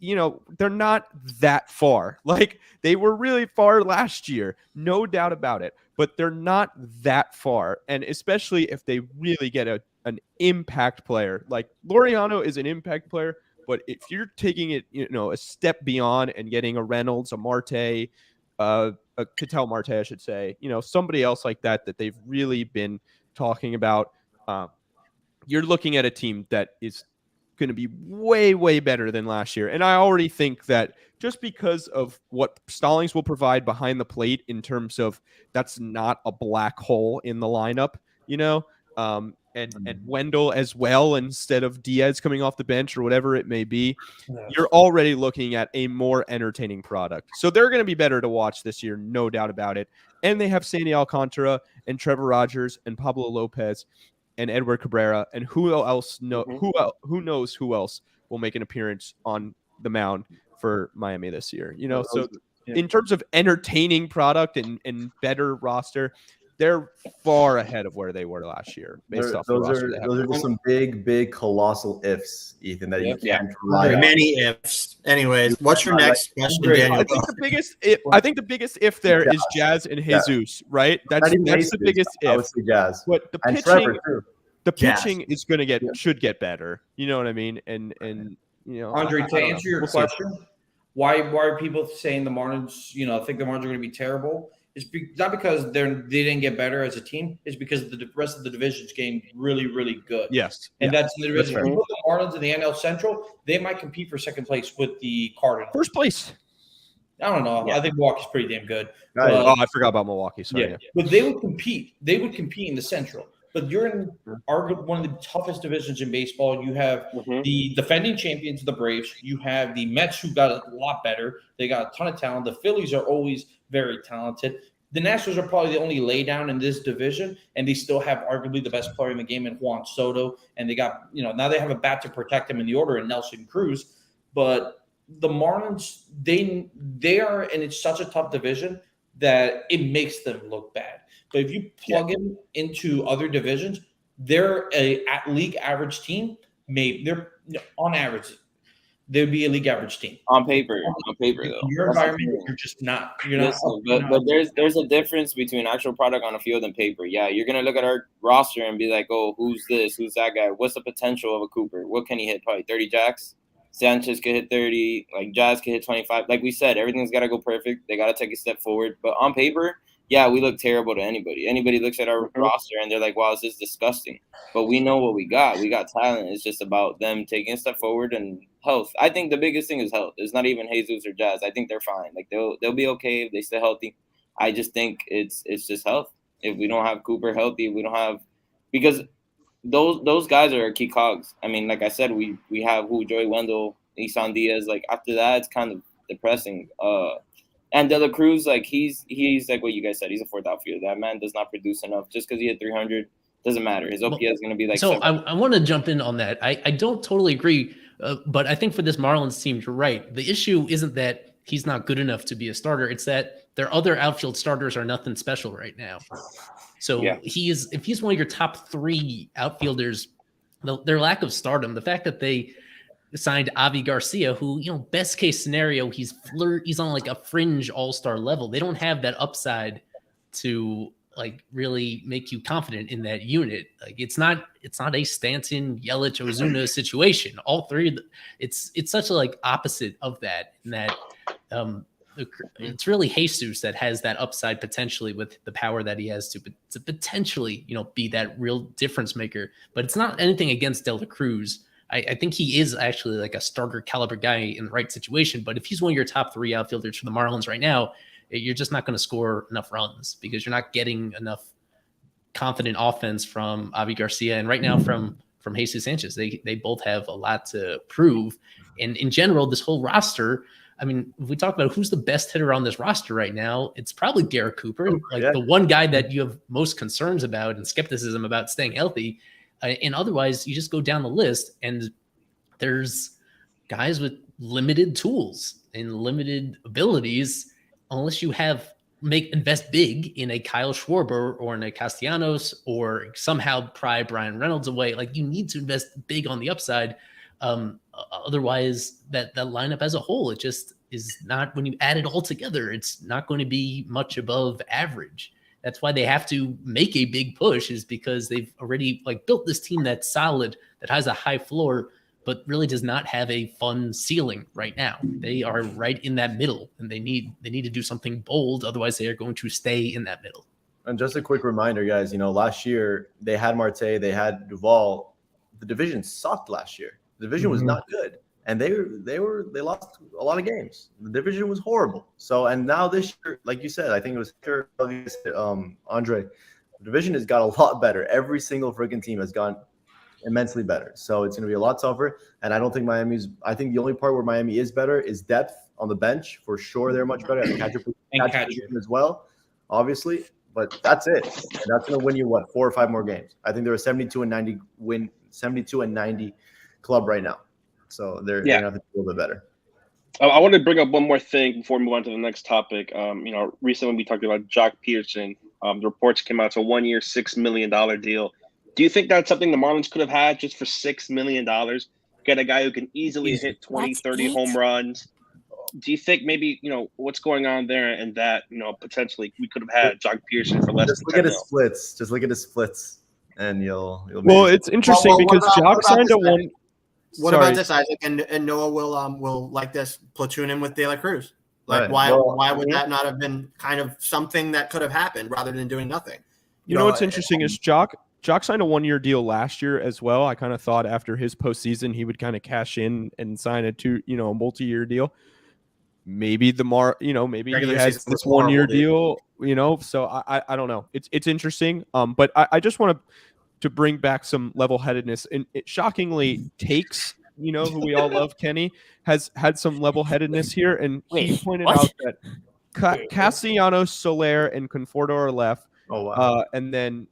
they're not that far. Like they were really far last year, no doubt about it, but they're not that far. And especially if they really get an impact player, like Laureano is an impact player, but if you're taking it, a step beyond and getting a Reynolds, a Marte, a Cattell Marte, I should say, somebody else like that they've really been talking about, you're looking at a team that is going to be way better than last year. And I already think that just because of what Stallings will provide behind the plate in terms of that's not a black hole in the lineup, and Wendell as well instead of Diaz coming off the bench or whatever it may be, you're already looking at a more entertaining product. So they're going to be better to watch this year, no doubt about it. And they have Sandy Alcantara and Trevor Rogers and Pablo Lopez and Edward Cabrera, and who knows who else will make an appearance on the mound for Miami this year. So in terms of entertaining product and better roster, they're far ahead of where they were last year. Based off those are just some big, colossal ifs, Ethan, that you can't rely on. Many ifs. Anyways, what's your next question, Daniel? I think the biggest if there is Jazz and Jesus, right? That's the biggest if. I would say Jazz. But the pitching is going to should get better. You know what I mean? And Andre, to answer your question, why are people saying the Marlins, think the Marlins are going to be terrible? It's not because they didn't get better as a team. It's because the rest of the division's getting really, really good. Yes. And that's in the division. If you put the Marlins in the NL Central, they might compete for second place with the Cardinals. First place. I don't know. Yeah. I think Milwaukee's pretty damn good. I forgot about Milwaukee. Sorry. Yeah. But they would compete. They would compete in the Central. But you're in one of the toughest divisions in baseball. You have the defending champions, the Braves. You have the Mets, who got a lot better. They got a ton of talent. The Phillies are always very talented. The Nationals are probably the only laydown in this division, and they still have arguably the best player in the game in Juan Soto. And they got, now they have a bat to protect him in the order in Nelson Cruz. But the Marlins, they are, and it's such a tough division that it makes them look bad. But if you plug them into other divisions, they're a league average team. Maybe they're on average, they'd be a league average team on paper. Though your environment, you're just not. But there's a difference between actual product on a field and paper. Yeah, you're gonna look at our roster and be like, oh, who's this? Who's that guy? What's the potential of a Cooper? What can he hit? Probably 30 jacks. Sanchez could hit 30. Like Jazz could hit 25. Like we said, everything's got to go perfect. They got to take a step forward. But on paper, yeah, we look terrible to anybody. Anybody looks at our roster and they're like, wow, this is disgusting. But we know what we got. We got talent. It's just about them taking a step forward and health. I think the biggest thing is health. It's not even Jesus or Jazz. I think they're fine. Like they'll be okay if they stay healthy. I just think it's just health. If we don't have Cooper healthy, we don't have – because those guys are key cogs. I mean, like I said, we have Joey Wendell, Isan Diaz. Like after that, it's kind of depressing. And De La Cruz, like he's like what you guys said, he's a fourth outfielder. That man does not produce enough. Just because he hit 300 doesn't matter. His OPS is going to be like. So I want to jump in on that. I don't totally agree, but I think for this Marlins team, you're right. The issue isn't that he's not good enough to be a starter. It's that their other outfield starters are nothing special right now. So if he's one of your top three outfielders, their lack of stardom, the fact that they signed Avi Garcia, who, best case scenario, he's on like a fringe all-star level. They don't have that upside to like really make you confident in that unit. Like it's not a Stanton, Yelich, Ozuna situation. All three, it's such a like opposite of that. In that it's really Jesus that has that upside potentially with the power that he has to potentially be that real difference maker. But it's not anything against De La Cruz. I think he is actually like a starter caliber guy in the right situation. But if he's one of your top three outfielders for the Marlins right now, you're just not going to score enough runs because you're not getting enough confident offense from Avi Garcia. And right now from Jesus Sanchez, they both have a lot to prove. And in general, this whole roster, I mean, if we talk about who's the best hitter on this roster right now, it's probably Garrett Cooper, the one guy that you have most concerns about and skepticism about staying healthy. And otherwise, you just go down the list, and there's guys with limited tools and limited abilities, unless you invest big in a Kyle Schwarber or in a Castellanos or somehow pry Brian Reynolds away. Like you need to invest big on the upside. Otherwise, that lineup as a whole, it just is not. When you add it all together, it's not going to be much above average. That's why they have to make a big push, is because they've already built this team that's solid, that has a high floor, but really does not have a fun ceiling right now. They are right in that middle, and they need to do something bold. Otherwise, they are going to stay in that middle. And just a quick reminder, guys, last year they had Marte, they had Duvall. The division sucked last year. The division was not good. And they lost a lot of games. The division was horrible. So, and now this year, like you said, I think it was Andre, The division has got a lot better. Every single freaking team has gone immensely better. So it's going to be a lot tougher. And I don't think I think the only part where Miami is better is depth on the bench. For sure, they're much better at catcher position as well, obviously. But that's it. And that's going to win you, 4 or 5 more games. I think they're a 72-90 club right now. So they're going to have to do a little bit better. I want to bring up one more thing before we move on to the next topic. Recently we talked about Jock Peterson. The reports came out. It's a 1-year, $6 million deal. Do you think that's something the Marlins could have had just for $6 million? Get a guy who can easily hit 20, 30 home runs. Do you think maybe, what's going on there and that, potentially we could have had Jock Peterson for less Just than look at his $10 splits. Just look at his splits and you'll Well, it's interesting because Jock signed a one. What about this, Isaac? And Noah will like this, platoon him with De La Cruz. Like, Right. why would that not have been kind of something that could have happened rather than doing nothing? You know what's interesting is Jock signed a 1-year deal last year as well. I kind of thought after his postseason he would kind of cash in and sign a multi-year deal. Maybe maybe he has this 1-year deal. So I don't know. It's interesting. But I just want to bring back some level-headedness. And it shockingly takes, who we all love, Kenny, has had some level-headedness here. And he pointed out that Castellanos, Soler, and Conforto are left. Oh, wow. And then,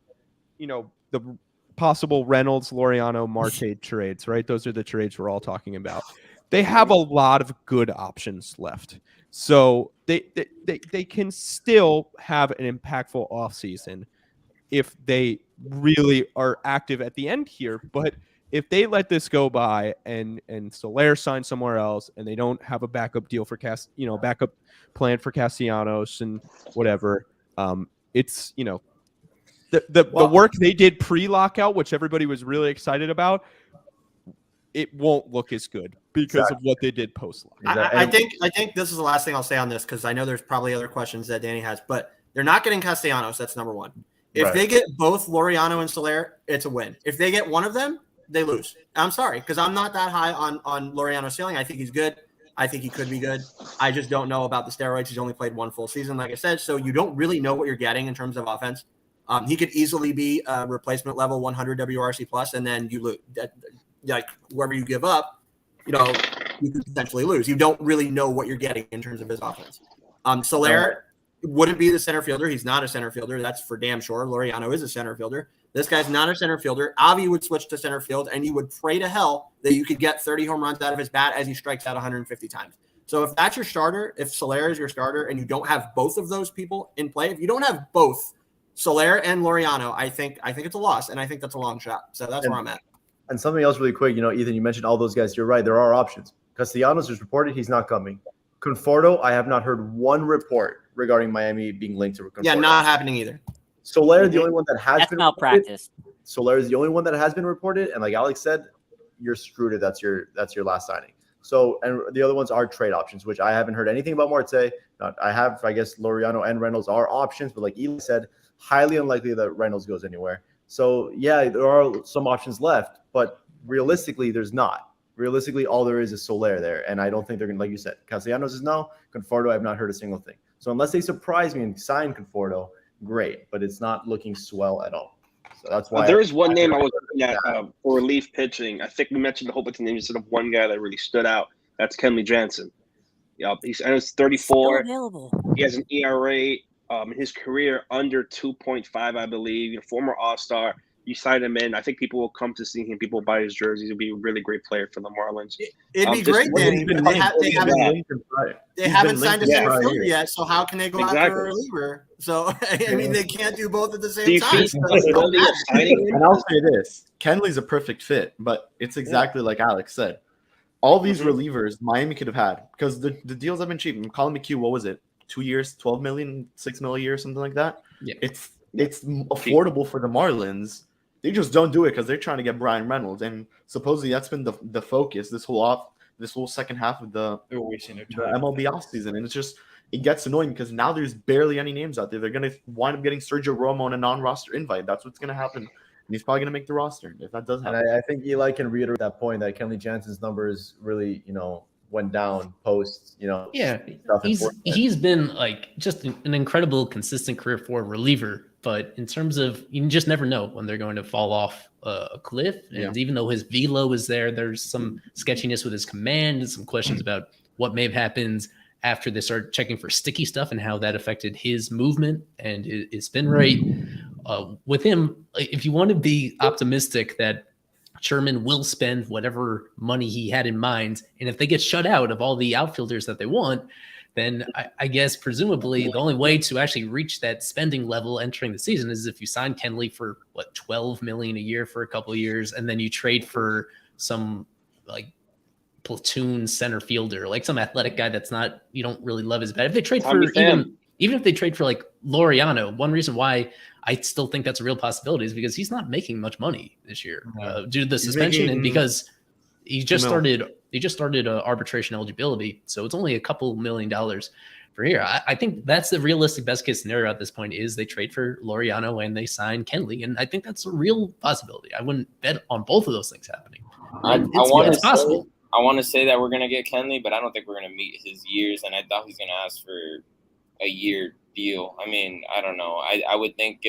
the possible Reynolds, Laureano, Marte trades, right? Those are the trades we're all talking about. They have a lot of good options left. So they can still have an impactful offseason if they really are active at the end here. But if they let this go by and Soler signs somewhere else and they don't have a backup deal for backup plan for Castellanos and whatever, it's the work they did pre-lockout, which everybody was really excited about, it won't look as good because of what they did post-lockout. I think this is the last thing I'll say on this because I know there's probably other questions that Danny has, but they're not getting Castellanos. That's number one. If they get both Laureano and Soler, it's a win. If they get one of them, they lose. I'm sorry, because I'm not that high on Laureano's ceiling. I think he's good. I think he could be good. I just don't know about the steroids. He's only played one full season, like I said, so you don't really know what you're getting in terms of offense. He could easily be a replacement level 100 WRC plus, and then you lose. Like whoever you give up, you could potentially lose. You don't really know what you're getting in terms of his offense. Soler wouldn't be the center fielder. He's not a center fielder. That's for damn sure. Laureano is a center fielder. This guy's not a center fielder. Avi would switch to center field, and you would pray to hell that you could get 30 home runs out of his bat as he strikes out 150 times. So if that's your starter, if Soler is your starter, and you don't have both of those people in play, if you don't have both Soler and Laureano, I think it's a loss, and I think that's a long shot. So that's where I'm at. And something else really quick, Ethan, you mentioned all those guys. You're right. There are options. Castellanos is reported he's not coming. Conforto, I have not heard one report regarding Miami being linked to Conforto. Yeah, not happening either. Soler, the only one that has been malpractice. Soler is the only one that has been reported, and like Alex said, you're screwed if that's your last signing. So, and the other ones are trade options, which I haven't heard anything about Marte. I have, I guess, Laureano and Reynolds are options, but like Eli said, highly unlikely that Reynolds goes anywhere. So, yeah, there are some options left, but realistically, there's not. Realistically, all there is Soler there, and I don't think they're going to, like you said, Castellanos is no. Conforto, I have not heard a single thing. So unless they surprise me and sign Conforto, great, but it's not looking swell at all. So that's why there is one name I was looking at for relief pitching. I think we mentioned a whole bunch of names instead of one guy that really stood out. That's Kenley Jansen. Yeah, he's 34. He has an ERA in his career under 2.5, I believe. Former All-Star. You sign him in. I think people will come to see him. People will buy his jerseys. He'll be a really great player for the Marlins. It'd be great, Danny. They haven't signed a center fielder yet, so how can they go after a reliever? So, I mean, they can't do both at the same time. And I'll say this. Kenley's a perfect fit, but it's exactly like Alex said. All these relievers Miami could have had because the deals have been cheap. Colin McHugh, what was it? 2 years, 12 million, 6 million a year, something like that. Yeah. It's affordable for the Marlins. They just don't do it because they're trying to get Brian Reynolds, and supposedly that's been the focus this whole second half of the MLB offseason. And it gets annoying because now there's barely any names out there. They're gonna wind up getting Sergio Romo on a non-roster invite. That's what's gonna happen, and he's probably gonna make the roster if that does happen. And I think Eli can reiterate that point that Kenley Jansen's number is really went down post, Yeah, stuff he's been like just an incredible, consistent career for a reliever. But in terms of, you just never know when they're going to fall off a cliff. And even though his velo is there, there's some sketchiness with his command and some questions about what may have happened after they started checking for sticky stuff and how that affected his movement and his spin rate. With him, if you want to be optimistic that Sherman will spend whatever money he had in mind, and if they get shut out of all the outfielders that they want, then I guess presumably the only way to actually reach that spending level entering the season is if you sign Kenley for what, $12 million a year for a couple of years, and then you trade for some like platoon center fielder, like some athletic guy that's not, you don't really love his bat. If they trade for even if they trade for like Laureano, one reason why I still think that's a real possibility is because he's not making much money this year due to the suspension and because he just started arbitration eligibility. So it's only a couple $1 million per year. I think that's the realistic best case scenario at this point is they trade for Laureano and they sign Kenley. And I think that's a real possibility. I wouldn't bet on both of those things happening. It's possible. I want to say that we're going to get Kenley, but I don't think we're going to meet his years. And I thought he's going to ask for a year deal. I mean, I don't know. I would think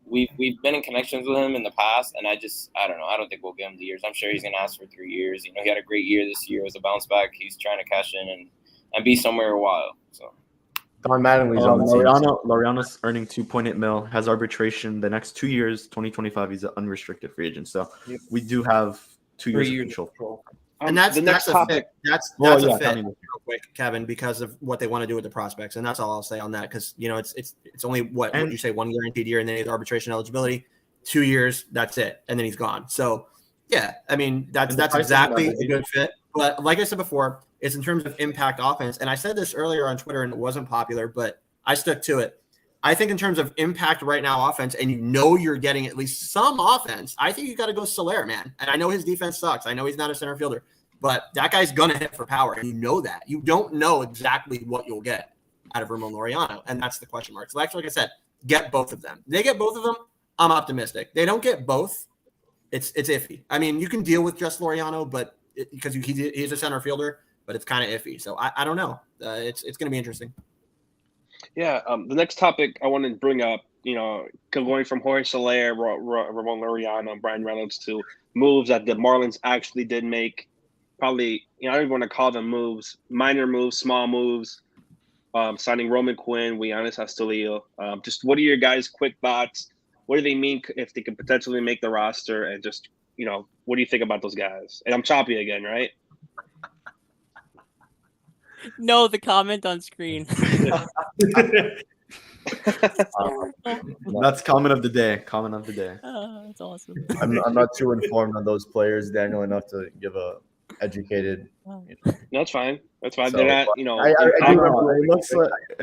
we've been in connections with him in the past, and I don't know. I don't think we'll give him the years. I'm sure he's going to ask for 3 years. He had a great year this year. It was a bounce back. He's trying to cash in and be somewhere a while. So Don Mattingly's on the team. Laureano's earning $2.8 million, has arbitration the next 2 years. 2025, he's an unrestricted free agent. So we do have 2 years control. And that's the next topic. That's a fit real quick, Kevin, because of what they want to do with the prospects, and that's all I'll say on that. Because it's only what would you say, 1 guaranteed year, and then the arbitration eligibility, 2 years, that's it, and then he's gone. So yeah, I mean that's exactly a good fit. But like I said before, it's in terms of impact offense, and I said this earlier on Twitter, and it wasn't popular, but I stuck to it. I think in terms of impact right now offense, and you're getting at least some offense, I think you got to go Soler, man. And I know his defense sucks. I know he's not a center fielder, but that guy's going to hit for power. And you know that. You don't know exactly what you'll get out of Ramon Laureano. And that's the question mark. So actually, like I said, get both of them. They get both of them, I'm optimistic. They don't get both, it's iffy. I mean, you can deal with just Laureano, but because he's a center fielder, but it's kind of iffy. So I don't know. It's going to be interesting. Yeah, the next topic I want to bring up, going from Jorge Soler, Ramon Laureano, and Brian Reynolds to moves that the Marlins actually did make. Probably, I don't even want to call them moves, minor moves, small moves. Signing Roman Quinn, Giannis Astudillo. Just what are your guys' quick thoughts? What do they mean if they could potentially make the roster? And just, what do you think about those guys? And I'm choppy again, right? No, the comment on screen. That's comment of the day. Comment of the day. That's awesome. I'm not too informed on those players, Daniel, enough to give a educated. No, that's fine. That's fine. So, they're not, It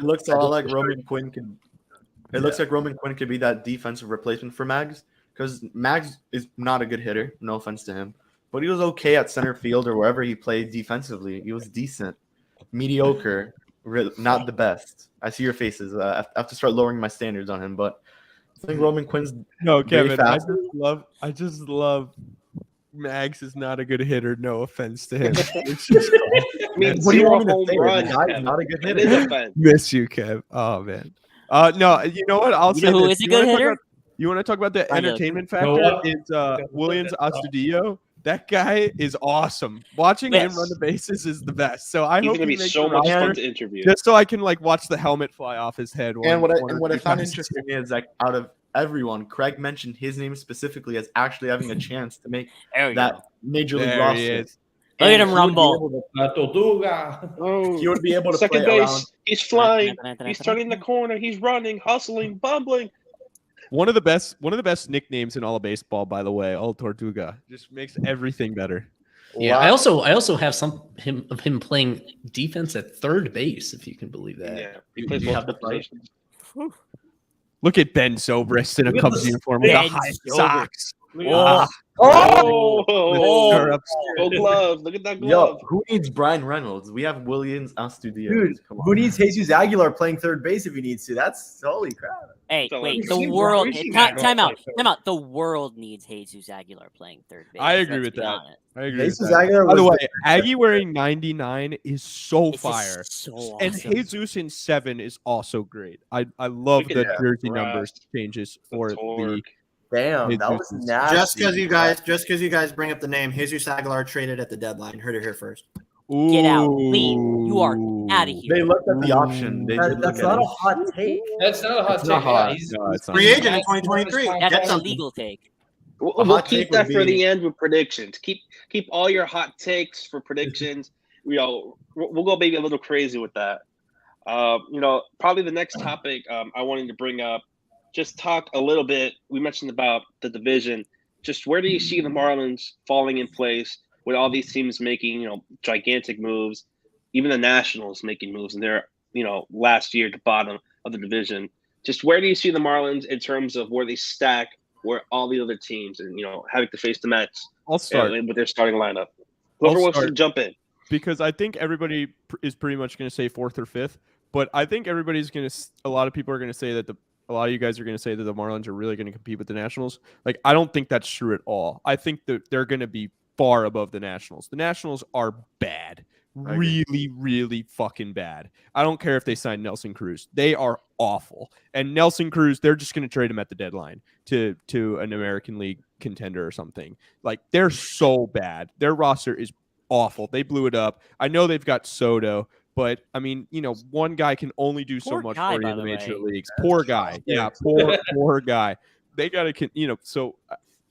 looks a lot like Roman Quinn could. It looks like Roman Quinn could be that defensive replacement for Mags, because Mags is not a good hitter. No offense to him, but he was okay at center field or wherever he played defensively. He was decent, mediocre, not the best. I see your faces. I have to start lowering my standards on him, but I think Roman Quinn's Kevin. fast. I just love. Mags is not a good hitter. No offense to him. It's just, what do you want me to say? The guy's not a good hitter. Miss you, Kev. Oh man. No, you know what? I'll say who this. is a good hitter? You want to talk about the entertainment factor? It's Williams Astudillo. That guy is awesome. Watching him run the bases is the best. So I hope he's gonna be so much fun to interview. Just so I can watch the helmet fly off his head. And what I found interesting is out of everyone, Craig mentioned his name specifically as actually having a chance to make that major league roster. Look at him rumble. He would be able to second play base. around. He's flying. He's turning the corner. He's running, hustling, bumbling. One of the best nicknames in all of baseball, by the way, El Tortuga. Just makes everything better. Yeah, I also have of him playing defense at third base, if you can believe that. Yeah, he plays multiple positions. Look at Ben Zobrist in a Cubs uniform with the high socks. Oh, Sure, go glove. Look at that Yo, glove. who needs Brian Reynolds? We have Williams Astudillo. Dude, Come on. who needs Jesus Aguilar playing third base if he needs to? That's holy crap. Hey, So, wait, like, the we've seen- world. we've seen Time Aguilar out. play Time out. The world needs Jesus Aguilar playing third base. I agree let's with be that. honest. I agree Jesus with that. Aguilar By the was way, Aggie wearing 99 is so It's fire. just so And awesome. Jesus in 7 is also great. I love Look at the that jersey brass, numbers changes the for the torque. Damn, that was Jesus. nasty. Just because you guys bring up the name, Jesus Aguilar traded at the deadline. Heard it here first. Get out. Leave. You are out of here. They looked at the option. They did That's look at not a it. hot take. That's not a hot It's take. not hot. Yeah, he's No, it's not. Free agent in that's 2023. one of his Get That's a something. legal take. We'll hot keep take that would for be- the end with predictions. Keep all your hot takes for predictions. We'll go maybe a little crazy with that. Probably the next topic I wanted to bring up, just talk a little bit. We mentioned about the division. Just where do you see the Marlins falling in place with all these teams making, gigantic moves, even the Nationals making moves in their, last year at the bottom of the division. Just where do you see the Marlins in terms of where they stack, where all the other teams, and having to face the Mets I'll start with their starting lineup. Whoever wants to jump in. because I think everybody is pretty much going to say 4th or 5th, but I think everybody's going to. A lot of people are going to say that a lot of you guys are going to say that the Marlins are really going to compete with the Nationals. Like, I don't think that's true at all. I think that they're going to be far above the Nationals. The Nationals are bad. Really, really fucking bad. I don't care if they sign Nelson Cruz. They are awful. And Nelson Cruz, they're just going to trade him at the deadline to an American League contender or something. Like, they're so bad. Their roster is awful. They blew it up. I know they've got Soto, but I mean, one guy can only do so Poor much guy, for you by in the the major way. leagues. Poor guy. Yeah, poor guy. They got to, so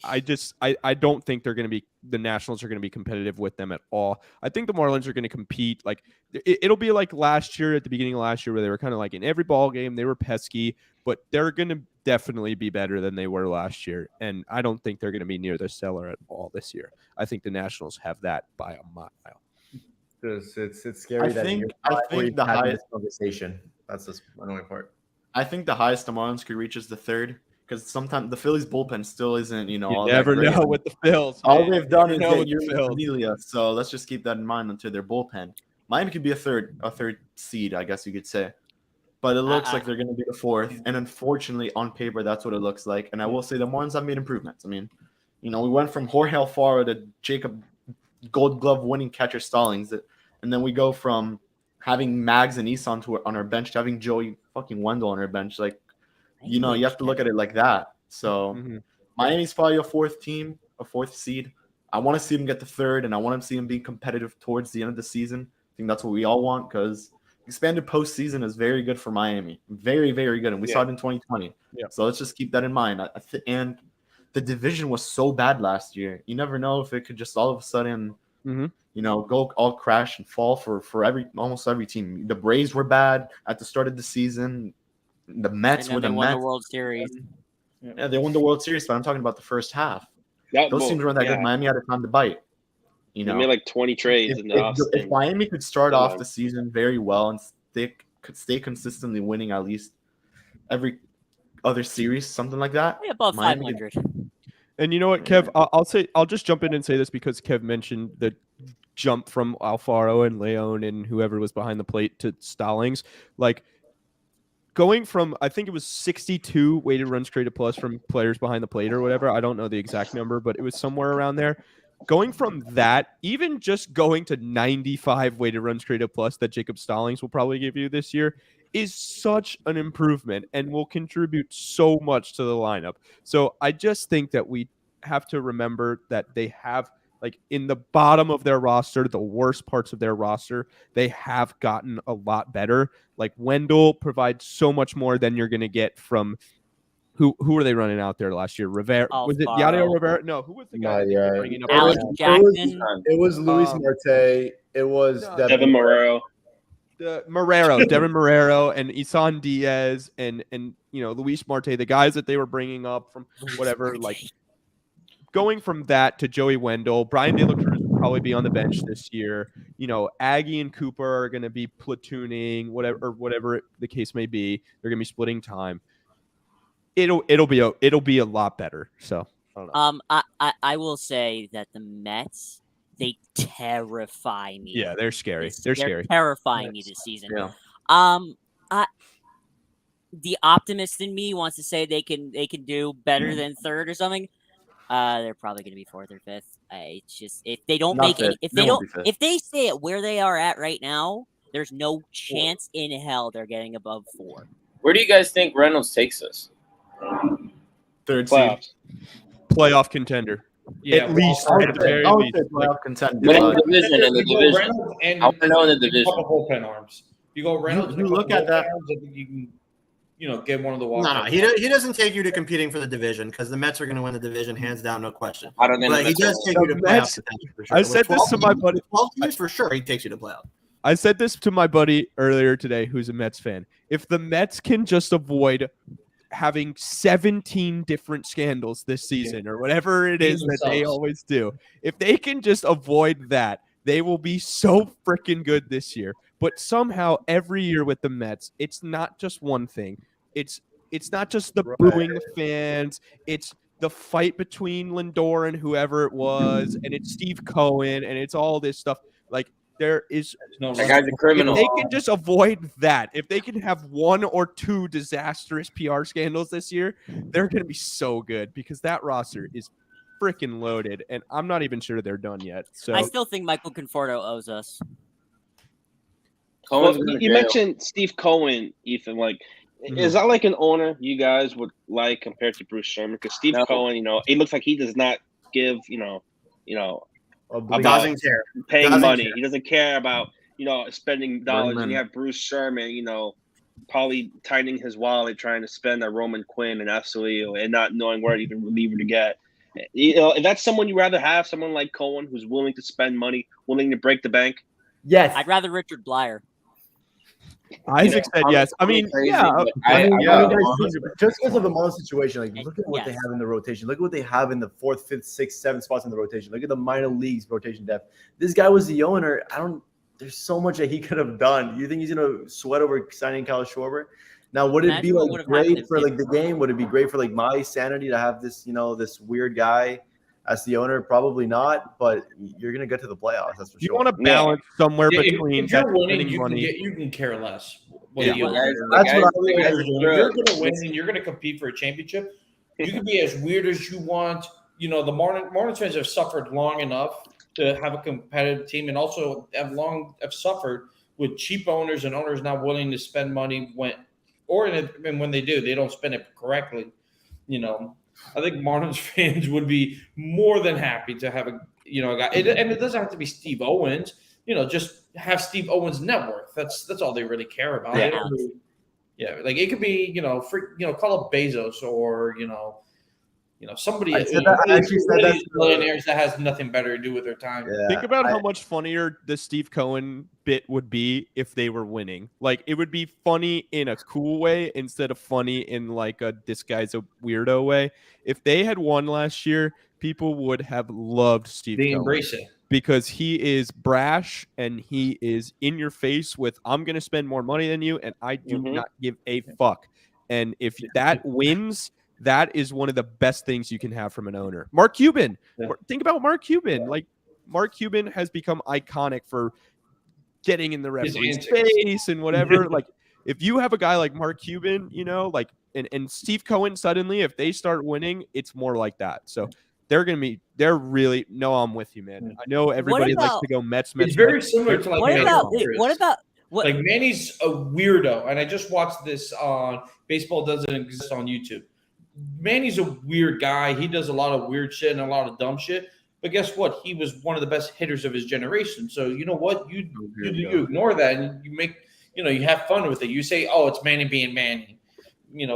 I don't think they're going to be, the Nationals are going to be competitive with them at all. I think the Marlins are going to compete. Like, it'll be like last year, at the beginning of last year, where they were kind of like in every ball game, they were pesky, but they're going to definitely be better than they were last year. And I don't think they're going to be near the cellar at all this year. I think the Nationals have that by a mile. It's scary. I think we're the having highest this conversation. That's the annoying part. I think the highest the Marlins could reach is the 3rd, because sometimes the Phillies bullpen still isn't, You all never that great. know with the Phils. All man. they've done You is know get with the Yuri Phils. Familia, so let's just keep that in mind until their bullpen. Miami could be a third seed, I guess you could say, but it looks like they're going to be the 4th, and unfortunately, on paper, that's what it looks like. And I will say the Marlins have made improvements. I mean, we went from Jorge Alfaro to Jacob Gold Glove winning catcher Stallings, and then we go from having Mags and Isan on our bench to having Joey fucking Wendell on our bench. Like, you have to look at it like that. So Miami's probably a 4th team, a 4th seed. I want to see them get the 3rd, and I want to see them be competitive towards the end of the season. I think that's what we all want, because expanded postseason is very good for Miami. Very, very good. And we saw it in 2020. Yeah. So let's just keep that in mind. And the division was so bad last year. You never know if it could just all of a sudden go all crash and fall for almost every team. The Braves were bad at the start of the season. The Mets were the Mets. Won the World Series. Yeah, they won the World Series, but I'm talking about the first half. Those Those teams weren't that good. Miami had a time to bite. They made like 20 trades in the offseason. If Miami could start off the season very well and could stay consistently winning at least every other series, something like that. Above 500. And you know what, Kev? I'll just jump in and say this because Kev mentioned the jump from Alfaro and Leon and whoever was behind the plate to Stallings. Like, going from, I think it was 62 weighted runs created plus from players behind the plate or whatever. I don't know the exact number, but it was somewhere around there. Going from that, even just going to 95 weighted runs created plus that Jacob Stallings will probably give you this year is such an improvement and will contribute so much to the lineup. So I just think that we have to remember that they have, like, in the bottom of their roster, the worst parts of their roster, they have gotten a lot better. Like, Wendell provides so much more than you're going to get from who were they running out there last year? Rivera, was it Yadier Rivera? No, who was the guy that they were bringing up? Alex Jackson. It was Luis Marte. It was Devin Marrero. Devin Marrero and Isan Diaz and Luis Marte, the guys that they were bringing up from whatever, like, going from that to Joey Wendell, Brian De La Cruz will probably be on the bench this year. Aggie and Cooper are going to be platooning, whatever the case may be. They're going to be splitting time. It'll be a lot better. So I don't know. I will say that the Mets, they terrify me. Yeah, they're scary. They're scary. Terrifying me this season. Yeah. The optimist in me wants to say they can do better than third or something. They're probably going to be fourth or fifth. It's just if they don't Not make fifth. any, if they stay at where they are at right now, there's no chance in hell they're getting above 4. Where do you guys think Reynolds takes us? Third seed. Playoffs. Playoff contender. Yeah, At least. I At the very would least. say playoff contender. But in but the division, I want to know in the division. Couple bullpen arms. You go Reynolds. You look at that. Arms, I think you can, get one of the No, walk. he doesn't take you to competing for the division because the Mets are going to win the division hands down, no question. I don't think But he does take you to playoff contention for sure. I said this to my buddy. 12 teams for sure. He takes you to playoff. I said this to my buddy earlier today, who's a Mets fan. If the Mets can just avoid having 17 different scandals this season or whatever it is that they always do, if they can just avoid that, they will be so freaking good this year. But somehow every year with the Mets, it's not just one thing. It's not just the booing fans. It's the fight between Lindor and whoever it was, and it's Steve Cohen, and it's all this stuff. Like, there is that guy's a criminal. If they can just avoid that, if they can have 1 or 2 disastrous PR scandals this year, they're going to be so good because that roster is freaking loaded, and I'm not even sure they're done yet. So I still think Michael Conforto owes us. Well, you mentioned Steve Cohen, Ethan. Like, is that like an owner you guys would like compared to Bruce Sherman? Because Steve Cohen, it looks like he does not give, about Doesn't care. paying Doesn't money. care. He doesn't care about, spending dollars. And you have Bruce Sherman, probably tightening his wallet, trying to spend a Roman Quinn and Astudillo and not knowing where to even reliever to get. If that's someone you rather have, someone like Cohen who's willing to spend money, willing to break the bank. Yes. I'd rather Richard Blyer. Isaac said yes. I mean, yeah. Just because of the Marlins situation, like look at what they have in the rotation. Look at what they have in the 4th, 5th, 6th, 7th spots in the rotation. Look at the minor leagues rotation depth. This guy was the owner. There's so much that he could have done. You think he's gonna sweat over signing Kyle Schwarber? Now, would it be like great for like the game? Would it be great for like my sanity to have this, this weird guy as the owner? Probably not, but you're gonna get to the playoffs. That's for sure. You want to balance somewhere between if you're winning, spending money. you can care less. That's what You're going to win and you're going to compete for a championship. You can be as weird as you want. The Marlins fans have suffered long enough to have a competitive team, and also have suffered with cheap owners and owners not willing to spend money when they do, they don't spend it correctly. I think Marlins fans would be more than happy to have a guy, and it doesn't have to be Steve Owens. Just have Steve Owens' net worth. That's all they really care about. Yeah. Like it could be call up Bezos or somebody. I actually said that millionaires that has nothing better to do with their time. Yeah, Think about how much funnier the Steve Cohen bit would be if they were winning. Like, it would be funny in a cool way instead of funny in like this guy's a weirdo way. If they had won last year, people would have loved Steve They Cohen. embrace it. Because he is brash and he is in your face with, I'm going to spend more money than you, and I do not give a fuck. And if that wins, that is one of the best things you can have from an owner. Mark Cuban. Think about Mark Cuban. Like, Mark Cuban has become iconic for getting in the referee's face and whatever. Like, if you have a guy like Mark Cuban, and Steve Cohen suddenly, if they start winning, it's more like that. So they're really, I'm with you, man. I know everybody likes to go Mets. It's very similar to like what like Manny's a weirdo, and I just watched this on Baseball Doesn't Exist on YouTube. Manny's a weird guy. He does a lot of weird shit and a lot of dumb shit. But guess what? He was one of the best hitters of his generation. So you know what? You ignore that and you make, you have fun with it. You say, oh, it's Manny being Manny.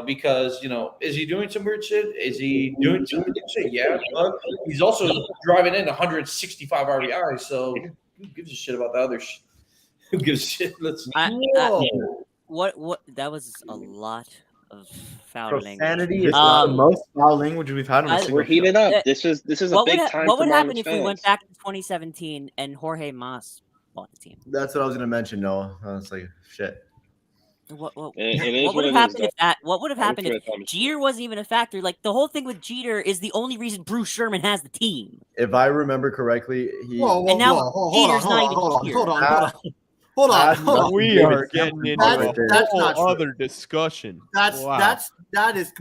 Because, is he doing some weird shit? Is he doing some weird shit? Yeah. But he's also driving in 165 RBIs. So who gives a shit about the other shit? Who gives a shit? What? That was a lot of foul Profanity language. is the most foul language we've had on a single We're heated show. up. This is a big time. What would happen Marlins if fans. we went back to 2017 and Jorge Mas bought the team? That's what I was gonna mention, Noah. I was like, shit. What is would have what it is, happened though. if that? What would have I wish happened we if had time to- Jeter wasn't even a factor? Like the whole thing with Jeter is the only reason Bruce Sherman has the team. If I remember correctly, he. And now Jeter's not even here. Hold on. We are getting into That's a not whole true. other discussion. That is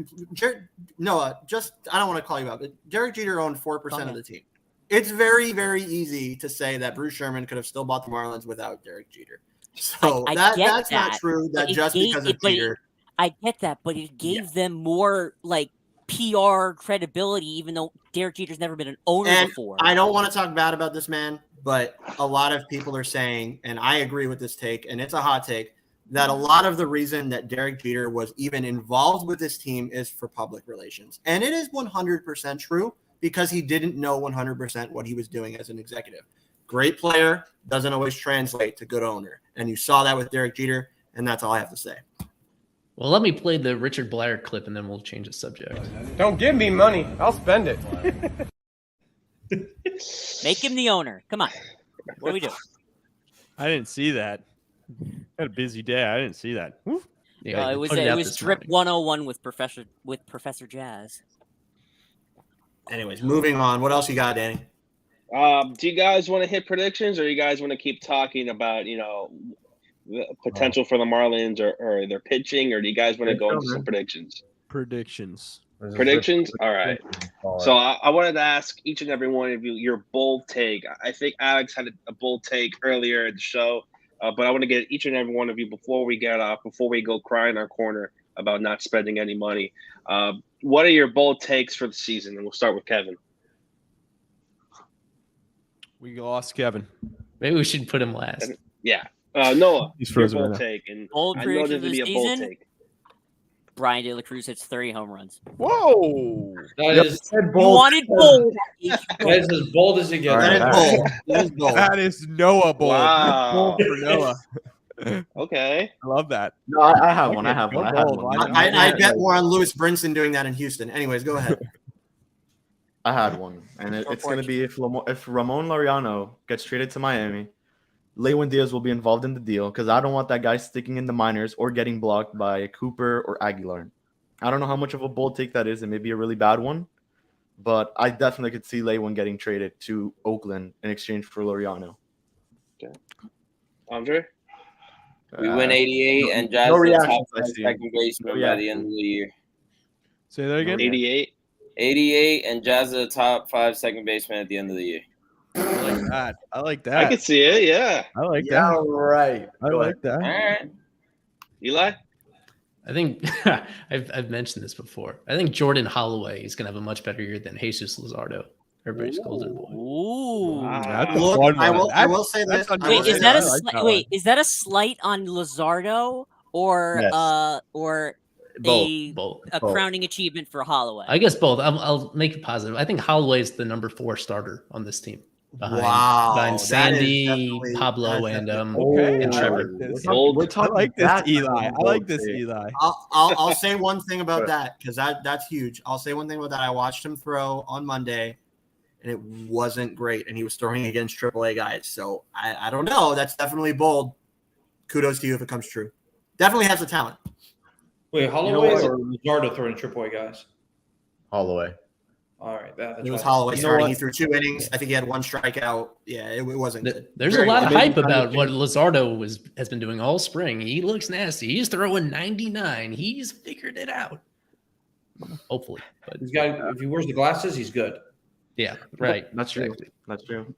Noah. Just I don't want to call you out, but Derek Jeter owned 4% of the team. It's very, very easy to say that Bruce Sherman could have still bought the Marlins without Derek Jeter. So that's not true. That just because of Jeter. I get that, but it gave them more like PR credibility, even though Derek Jeter's never been an owner before. I don't want to talk bad about this man, but a lot of people are saying, and I agree with this take, and it's a hot take, that a lot of the reason that Derek Jeter was even involved with this team is for public relations. And it is 100% true because he didn't know 100% what he was doing as an executive. Great player doesn't always translate to good owner. And you saw that with Derek Jeter, and that's all I have to say. Well, let me play the Richard Blair clip, and then we'll change the subject. Don't give me money. I'll spend it. Make him the owner. Come on. What do we do? I didn't see that. Had a busy day. I didn't see that. Yeah, it was Drip 101 with Professor Jazz. Anyways, moving on. What else you got, Danny? Do you guys want to hit predictions, or you guys want to keep talking about, the potential for the Marlins or their pitching, or do you guys want to go into some predictions? Predictions. All right. So I wanted to ask each and every one of you your bold take. I think Alex had a bold take earlier in the show, but I want to get each and every one of you before we go cry in our corner about not spending any money. What are your bold takes for the season? And we'll start with Kevin. We lost Kevin. Maybe we should put him last. Yeah. Noah, He's your frozen bold right now. take. And Bold I know prediction this would for be the a bold season? take. Brian De La Cruz hits 30 home runs. Whoa! That is You wanted bold. That's as bold as it gets. That is bold. That is Noah bold. Wow. Bold for Noah. Okay. I love that. No, I have one. I have You're one. I have bold. one. I bet more on Lewis Brinson doing that in Houston. Anyways, go ahead. I had one, and it's going to be if Ramon Laureano gets traded to Miami, Lewin Diaz will be involved in the deal because I don't want that guy sticking in the minors or getting blocked by Cooper or Aguilar. I don't know how much of a bold take that is. It may be a really bad one, but I definitely could see Lewin getting traded to Oakland in exchange for Laureano. Okay. Andre? We win 88 and Jazz no the reactions, top I five see. second baseman by the end of the year. Say that again. 88. 88 and Jazz the top 5 second baseman at the end of the year. I like that. I like that. I could see it, yeah. I like Yeah, that. right. I like that. All right. Eli? I think I've mentioned this before. I think Jordan Holloway is going to have a much better year than Jesus Luzardo, everybody's golden boy. Ooh. That's a Look, fun I one. will say this. Wait, is that is that a slight on Luzardo or Yes. Both. a crowning achievement for Holloway? I guess both. I'll make it positive. I think Holloway is the number 4 starter on this team. Behind that is Sandy, definitely- Pablo, that's and Okay, and I Trevor. like this. Bold. I like this, Eli. I like this, Eli. I'll say one thing about that because that's huge. I'll say one thing about that. I watched him throw on Monday, and it wasn't great. And he was throwing against AAA guys. So I don't know. That's definitely bold. Kudos to you if it comes true. Definitely has the talent. Wait, Holloway what? or Luzardo throwing AAA guys? Holloway. All right, that's It was right. Holloway You know starting. what? He threw 2 innings. I think he had 1 strikeout. Yeah, it wasn't good. There's a Very lot of good. hype about what Luzardo has been doing all spring. He looks nasty. He's throwing 99. He's figured it out. Hopefully, but He's got. If he wears the glasses, he's good. yeah, right. That's true. Exactly. That's true.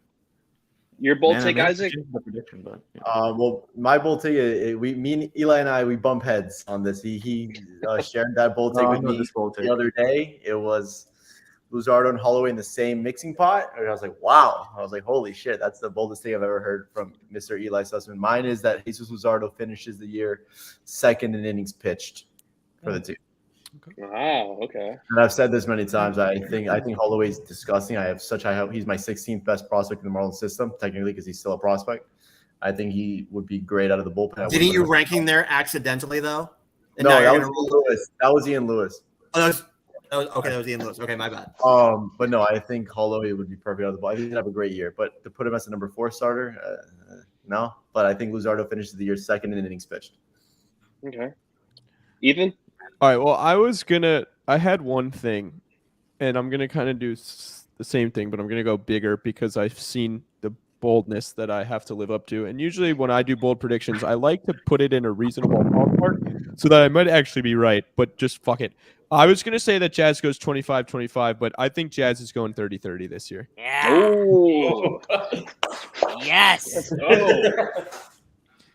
Your bold Man, I take, may have to Isaac? change the prediction, but yeah. Well, my bold take, me and Eli and I, we bump heads on this. He shared that bold take Oh, I with know me this bold take. the other day. It was Luzardo and Holloway in the same mixing pot. And I was like, wow. I was like, holy shit, that's the boldest thing I've ever heard from Mr. Eli Sussman. Mine is that Jesus Luzardo finishes the year second in innings pitched for the team. Wow, okay. And I've said this many times. I think Holloway's disgusting. I have such high hope. He's my 16th best prospect in the Marlins system, technically, because he's still a prospect. I think he would be great out of the bullpen. Didn't you rank him there accidentally though? And No, now that you're was gonna roll- Ian Lewis. That was Ian Lewis. Oh, that was Ian Lewis. Okay, my bad. But no, I think Holloway would be perfect out of the ball. I think he'd have a great year. But to put him as the number 4 starter, no. But I think Luzardo finishes the year second in innings pitched. Okay. Ethan? All right. Well, I had one thing, and I'm going to kind of do the same thing, but I'm going to go bigger because I've seen the boldness that I have to live up to. And usually when I do bold predictions, I like to put it in a reasonable ballpark so that I might actually be right, but just fuck it. I was going to say that Jazz goes 25-25, but I think Jazz is going 30-30 this year. Yeah. Oh. Yes.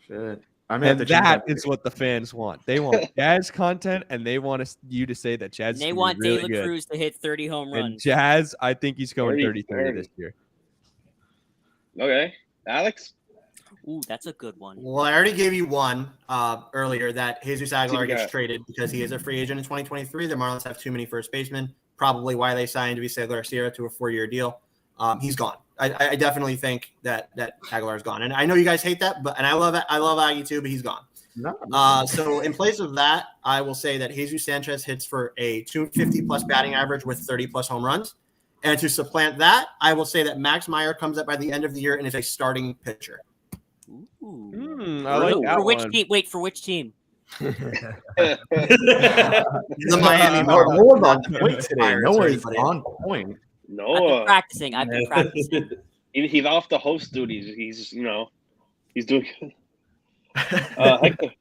Shit. I may have And to change that my is what the fans want. They want Jazz content, and they want you to say that Jazz They is want really De La good. Cruz to hit 30 home And runs. Jazz, I think he's going 30-30 30-30 this year. Okay. Alex? Ooh, that's a good one. Well, I already gave you one earlier that Jesus Aguilar Yeah. gets traded because he is a free agent in 2023. The Marlins have too many first basemen. Probably why they signed Vizca Garcia to a 4-year deal. He's gone. I definitely think that Aguilar is gone, and I know you guys hate that, but I love Aggie too, but he's gone. No. So in place of that, I will say that Jesus Sanchez hits for a 250 plus batting average with 30 plus home runs, and to supplant that, I will say that Max Meyer comes up by the end of the year and is a starting pitcher. Ooh. I like that For which one. team? Wait, for which team? The Miami Marlins. No one's on point today. Pirates No or one's anybody. on point. I've been No. practicing. I've been practicing. He's off the host duties. He's doing good. Hector?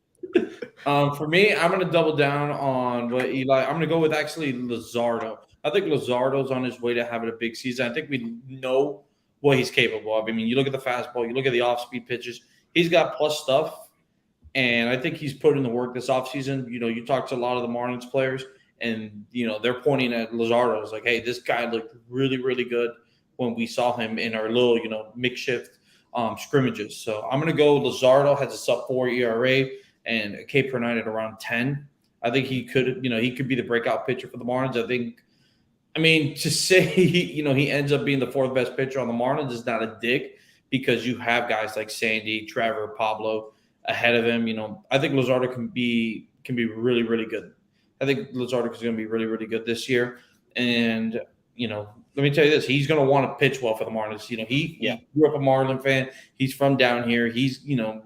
For me, I'm going to double down on what Eli. I'm going to go with actually Luzardo. I think Luzardo's on his way to having a big season. I think we know what he's capable of. I mean, you look at the fastball, you look at the off-speed pitches. He's got plus stuff, and I think he's put in the work this offseason. You know, you talk to a lot of the Marlins players, and, you know, they're pointing at Luzardo. It's like, hey, this guy looked really, really good when we saw him in our little, you know, makeshift scrimmages. So I'm going to go Luzardo has a sub-4 ERA and a K per nine at around 10. I think he could be the breakout pitcher for the Marlins. I mean, to say, he ends up being the fourth best pitcher on the Marlins is not a dig because you have guys like Sandy, Trevor, Pablo ahead of him. You know, I think Luzardo can be really, really good. I think Luzardo is going to be really, really good this year. And, you know, let me tell you this, he's going to want to pitch well for the Marlins. You know, he grew up a Marlin fan. He's from down here. He's, you know,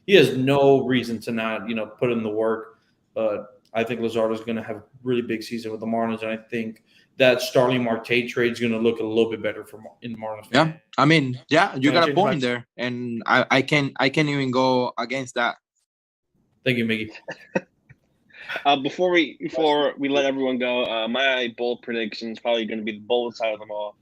he has no reason to not, you know, put in the work. But I think Luzardo is going to have a really big season with the Marlins. And I think that Starling Marte trade is going to look a little bit better in Marlins. Yeah, I mean, yeah, you Can I got a change point my- there, and I can't even go against that. Thank you, Miggy. Before we let everyone go, my bold prediction is probably going to be the boldest out of them all.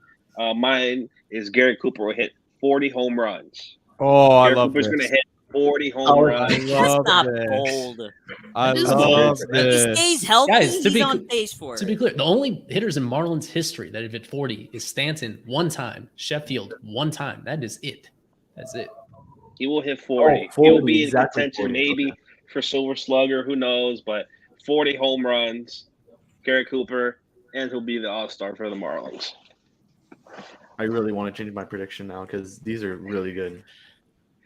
Mine is Garrett Cooper will hit 40 home runs. Oh, I Garrett love Cooper's this. going to hit 40 home runs. That's love not this. bold. I That is love bold. If he this. stays healthy, Guys, to he's be on cl- pace for To it. be clear, the only hitters in Marlins history that have hit 40 is Stanton one time, Sheffield one time. That is it. That's it. He will hit 40. Oh, 40, He'll be in exactly contention 40. maybe for Silver Slugger. Who knows? But 40 home runs, Garrett Cooper, and he'll be the all-star for the Marlins. I really want to change my prediction now because these are really good.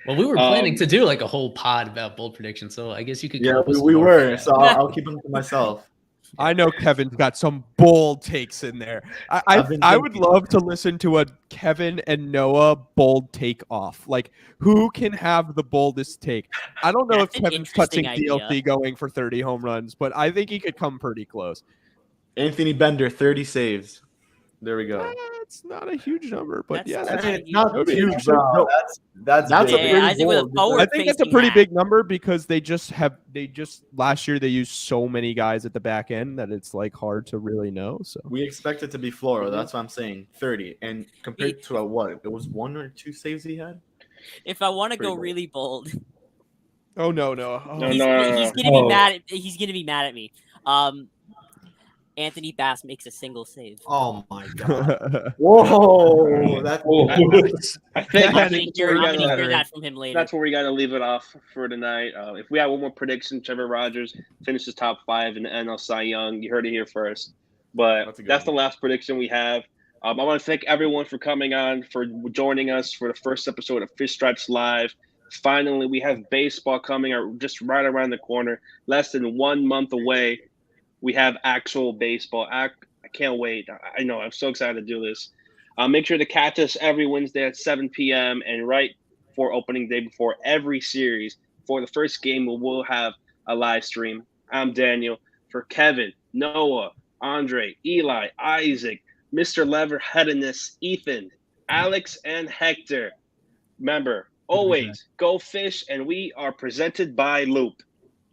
Well, we were planning to do like a whole pod about bold predictions, so I guess you could. Yeah, come up with some we more were. for that. So I'll keep them to myself. I know Kevin's got some bold takes in there. I would thinking. love to listen to a Kevin and Noah bold take off. Like, who can have the boldest take? I don't know That's if an Kevin's touching interesting idea. DLC going for 30 home runs, but I think he could come pretty close. Anthony Bender, 30 saves. There we go. It's not a huge number, but That's yeah, not that's, a It's not that would be huge, interesting. bro. No, that's That's big. a Yeah, pretty Isaac with a bold. forward I think that's a facing pretty hat. big number because they just last year they used so many guys at the back end that it's like hard to really know. So We expect it to be floral. That's what I'm saying. 30. And compared to a what? It was 1 or 2 saves he had? If I want to Pretty go bold. really bold, oh no. No, he's no. gonna be mad. He's gonna be mad at me. Anthony Bass makes a single save. Oh my god! Whoa. That's I think I'm that's gonna where hear, we I'm gonna gotta- hear that from him later. That's where we got to leave it off for tonight. If we have one more prediction, Trevor Rogers finishes top 5 in the NL Cy Young. You heard it here first. But That's a good that's the one. last prediction we have. I want to thank everyone for coming on, for joining us for the first episode of Fish Stripes Live. Finally, we have baseball coming just right around the corner, less than 1 month away. We have actual baseball. I can't wait. I know. I'm so excited to do this. Make sure to catch us every Wednesday at 7 p.m. and right for opening day before every series. For the first game, we'll have a live stream. I'm Daniel. For Kevin, Noah, Andre, Eli, Isaac, Mr. Leverheadedness, Ethan, Alex, and Hector. Remember, always go fish, and we are presented by Loop.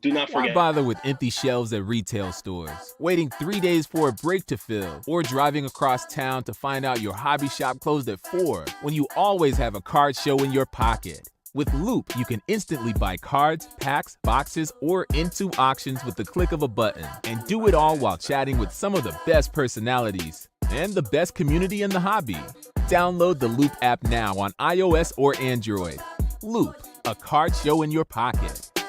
Do not Why forget. bother with empty shelves at retail stores, waiting 3 days for a break to fill, or driving across town to find out your hobby shop closed at 4 when you always have a card show in your pocket? With Loop, you can instantly buy cards, packs, boxes, or into auctions with the click of a button, and do it all while chatting with some of the best personalities and the best community in the hobby. Download the Loop app now on iOS or Android. Loop, a card show in your pocket.